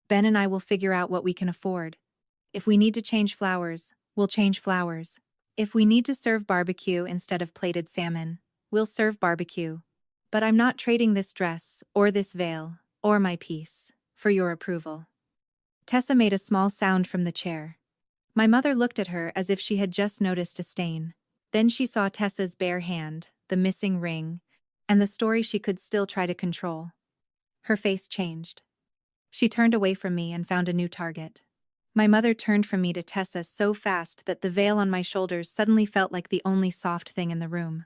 "Ben and I will figure out what we can afford. If we need to change flowers, we'll change flowers. If we need to serve barbecue instead of plated salmon, we'll serve barbecue. But I'm not trading this dress, or this veil, or my piece, for your approval." Tessa made a small sound from the chair. My mother looked at her as if she had just noticed a stain. Then she saw Tessa's bare hand, the missing ring, and the story she could still try to control. Her face changed. She turned away from me and found a new target. My mother turned from me to Tessa so fast that the veil on my shoulders suddenly felt like the only soft thing in the room.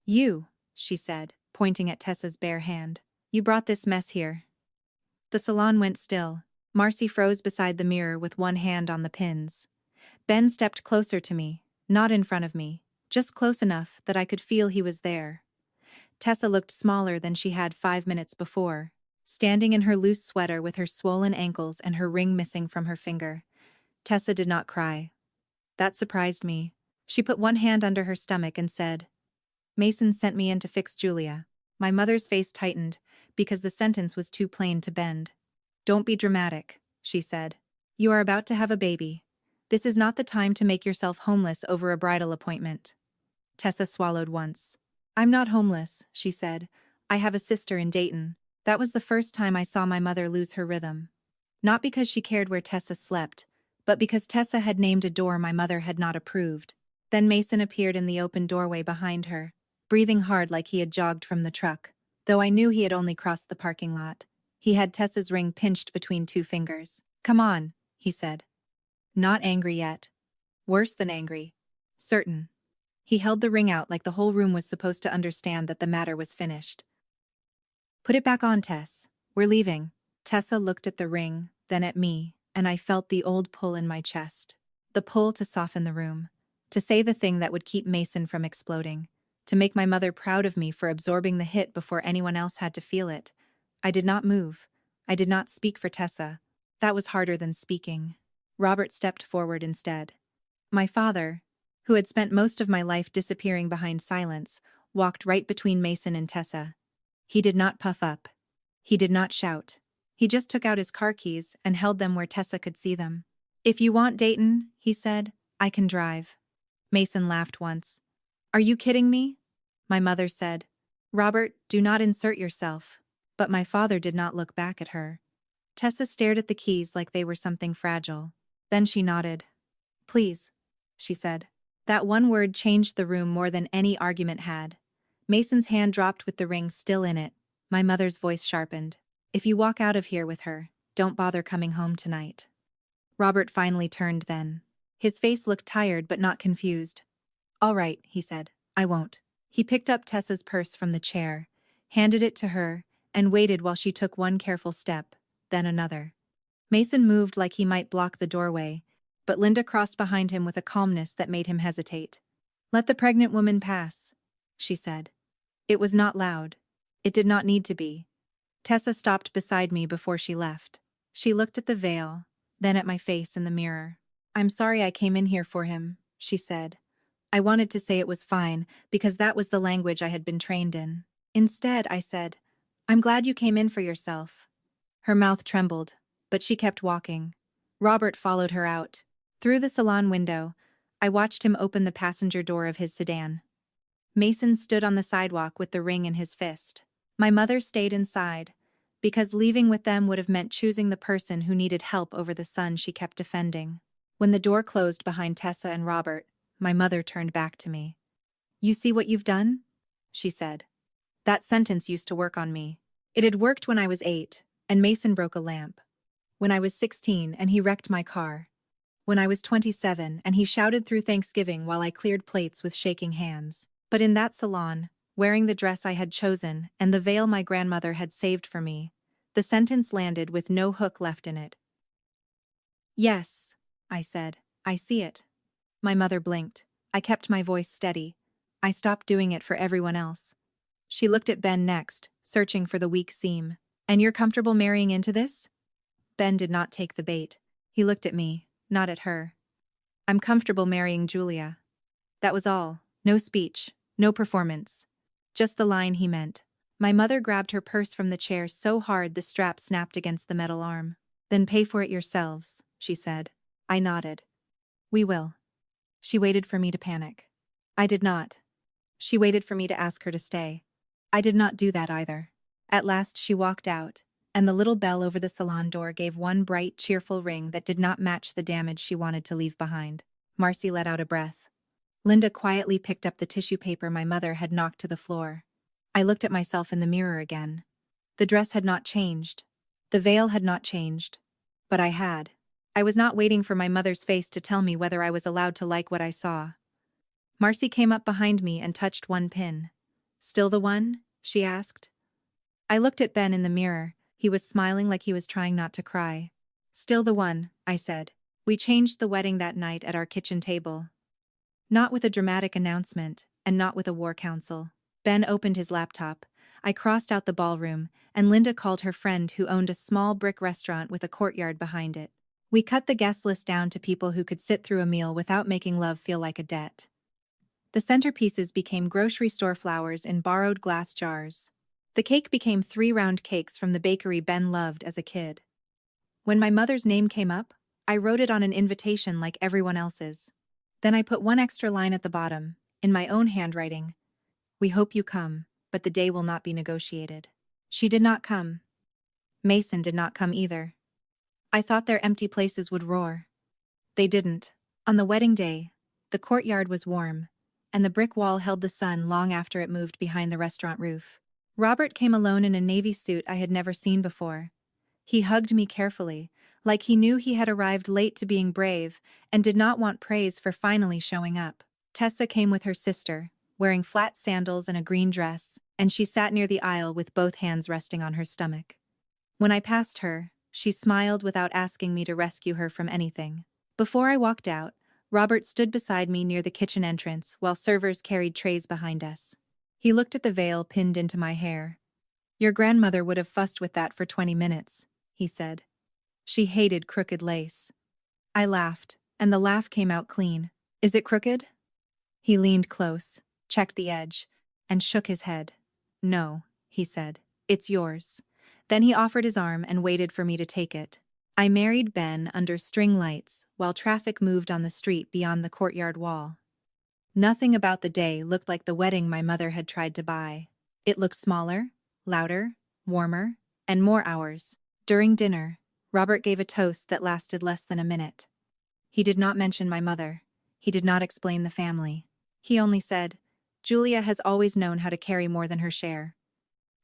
"You," she said, pointing at Tessa's bare hand. "You brought this mess here." The salon went still. Marcy froze beside the mirror with one hand on the pins. Ben stepped closer to me, not in front of me, just close enough that I could feel he was there. Tessa looked smaller than she had 5 minutes before, standing in her loose sweater with her swollen ankles and her ring missing from her finger. Tessa did not cry. That surprised me. She put one hand under her stomach and said, "Mason sent me in to fix Julia." My mother's face tightened, because the sentence was too plain to bend. "Don't be dramatic," she said. "You are about to have a baby. This is not the time to make yourself homeless over a bridal appointment." Tessa swallowed once. "I'm not homeless," she said. "I have a sister in Dayton." That was the first time I saw my mother lose her rhythm. Not because she cared where Tessa slept, but because Tessa had named a door my mother had not approved. Then Mason appeared in the open doorway behind her, breathing hard like he had jogged from the truck, though I knew he had only crossed the parking lot. He had Tessa's ring pinched between 2 fingers. "Come on," he said. Not angry yet. Worse than angry. Certain. He held the ring out like the whole room was supposed to understand that the matter was finished. "Put it back on, Tess. We're leaving." Tessa looked at the ring, then at me, and I felt the old pull in my chest. The pull to soften the room. To say the thing that would keep Mason from exploding. To make my mother proud of me for absorbing the hit before anyone else had to feel it. I did not move. I did not speak for Tessa. That was harder than speaking. Robert stepped forward instead. My father, who had spent most of my life disappearing behind silence, walked right between Mason and Tessa. He did not puff up. He did not shout. He just took out his car keys and held them where Tessa could see them. "If you want Dayton," he said, "I can drive." Mason laughed once. "Are you kidding me?" My mother said, "Robert, do not insert yourself." But my father did not look back at her. Tessa stared at the keys like they were something fragile. Then she nodded. "Please," she said. That one word changed the room more than any argument had. Mason's hand dropped with the ring still in it. My mother's voice sharpened. "If you walk out of here with her, don't bother coming home tonight." Robert finally turned then. His face looked tired but not confused. "All right," he said. "I won't." He picked up Tessa's purse from the chair, handed it to her, and waited while she took one careful step, then another. Mason moved like he might block the doorway, but Linda crossed behind him with a calmness that made him hesitate. "Let the pregnant woman pass," she said. It was not loud. It did not need to be. Tessa stopped beside me before she left. She looked at the veil, then at my face in the mirror. "I'm sorry I came in here for him," she said. I wanted to say it was fine, because that was the language I had been trained in. Instead, I said, "I'm glad you came in for yourself." Her mouth trembled, but she kept walking. Robert followed her out. Through the salon window, I watched him open the passenger door of his sedan. Mason stood on the sidewalk with the ring in his fist. My mother stayed inside, because leaving with them would have meant choosing the person who needed help over the son she kept defending. When the door closed behind Tessa and Robert, my mother turned back to me. "You see what you've done?" she said. That sentence used to work on me. It had worked when I was 8, and Mason broke a lamp. When I was 16 and he wrecked my car. When I was 27 and he shouted through Thanksgiving while I cleared plates with shaking hands. But in that salon, wearing the dress I had chosen and the veil my grandmother had saved for me, the sentence landed with no hook left in it. "Yes," I said, "I see it." My mother blinked. I kept my voice steady. "I stopped doing it for everyone else." She looked at Ben next, searching for the weak seam. And you're comfortable marrying into this? Ben did not take the bait. He looked at me, not at her. I'm comfortable marrying Julia. That was all. No speech, no performance. Just the line he meant. My mother grabbed her purse from the chair so hard the strap snapped against the metal arm. Then pay for it yourselves, she said. I nodded. We will. She waited for me to panic. I did not. She waited for me to ask her to stay. I did not do that either. At last she walked out, and the little bell over the salon door gave one bright, cheerful ring that did not match the damage she wanted to leave behind. Marcy let out a breath. Linda quietly picked up the tissue paper my mother had knocked to the floor. I looked at myself in the mirror again. The dress had not changed. The veil had not changed. But I had. I was not waiting for my mother's face to tell me whether I was allowed to like what I saw. Marcy came up behind me and touched one pin. Still the one? She asked. I looked at Ben in the mirror. He was smiling like he was trying not to cry. Still the one, I said. We changed the wedding that night at our kitchen table. Not with a dramatic announcement, and not with a war council. Ben opened his laptop. I crossed out the ballroom, and Linda called her friend who owned a small brick restaurant with a courtyard behind it. We cut the guest list down to people who could sit through a meal without making love feel like a debt. The centerpieces became grocery store flowers in borrowed glass jars. The cake became 3 round cakes from the bakery Ben loved as a kid. When my mother's name came up, I wrote it on an invitation like everyone else's. Then I put one extra line at the bottom, in my own handwriting. We hope you come, but the day will not be negotiated. She did not come. Mason did not come either. I thought their empty places would roar. They didn't. On the wedding day, the courtyard was warm, and the brick wall held the sun long after it moved behind the restaurant roof. Robert came alone in a navy suit I had never seen before. He hugged me carefully, like he knew he had arrived late to being brave and did not want praise for finally showing up. Tessa came with her sister, wearing flat sandals and a green dress, and she sat near the aisle with both hands resting on her stomach. When I passed her, she smiled without asking me to rescue her from anything. Before I walked out, Robert stood beside me near the kitchen entrance while servers carried trays behind us. He looked at the veil pinned into my hair. Your grandmother would have fussed with that for 20 minutes, he said. She hated crooked lace. I laughed, and the laugh came out clean. Is it crooked? He leaned close, checked the edge, and shook his head. No, he said. It's yours. Then he offered his arm and waited for me to take it. I married Ben under string lights while traffic moved on the street beyond the courtyard wall. Nothing about the day looked like the wedding my mother had tried to buy. It looked smaller, louder, warmer, and more hours. During dinner, Robert gave a toast that lasted less than a minute. He did not mention my mother. He did not explain the family. He only said, Julia has always known how to carry more than her share.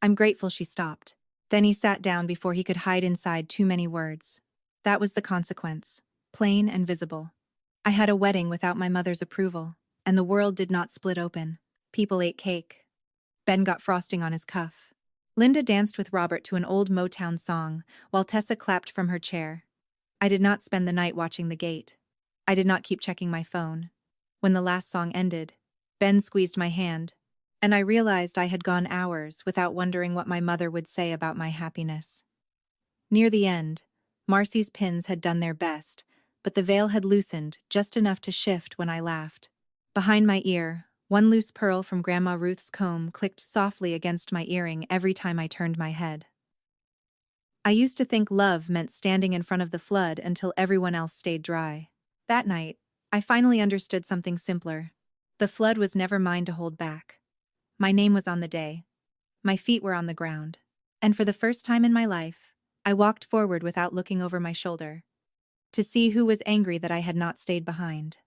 I'm grateful she stopped. Then he sat down before he could hide inside too many words. That was the consequence, plain and visible. I had a wedding without my mother's approval, and the world did not split open. People ate cake. Ben got frosting on his cuff. Linda danced with Robert to an old Motown song, while Tessa clapped from her chair. I did not spend the night watching the gate. I did not keep checking my phone. When the last song ended, Ben squeezed my hand, and I realized I had gone hours without wondering what my mother would say about my happiness. Near the end, Marcy's pins had done their best, but the veil had loosened just enough to shift when I laughed. Behind my ear, one loose pearl from Grandma Ruth's comb clicked softly against my earring every time I turned my head. I used to think love meant standing in front of the flood until everyone else stayed dry. That night, I finally understood something simpler. The flood was never mine to hold back. My name was on the day. My feet were on the ground. And for the first time in my life, I walked forward without looking over my shoulder, to see who was angry that I had not stayed behind.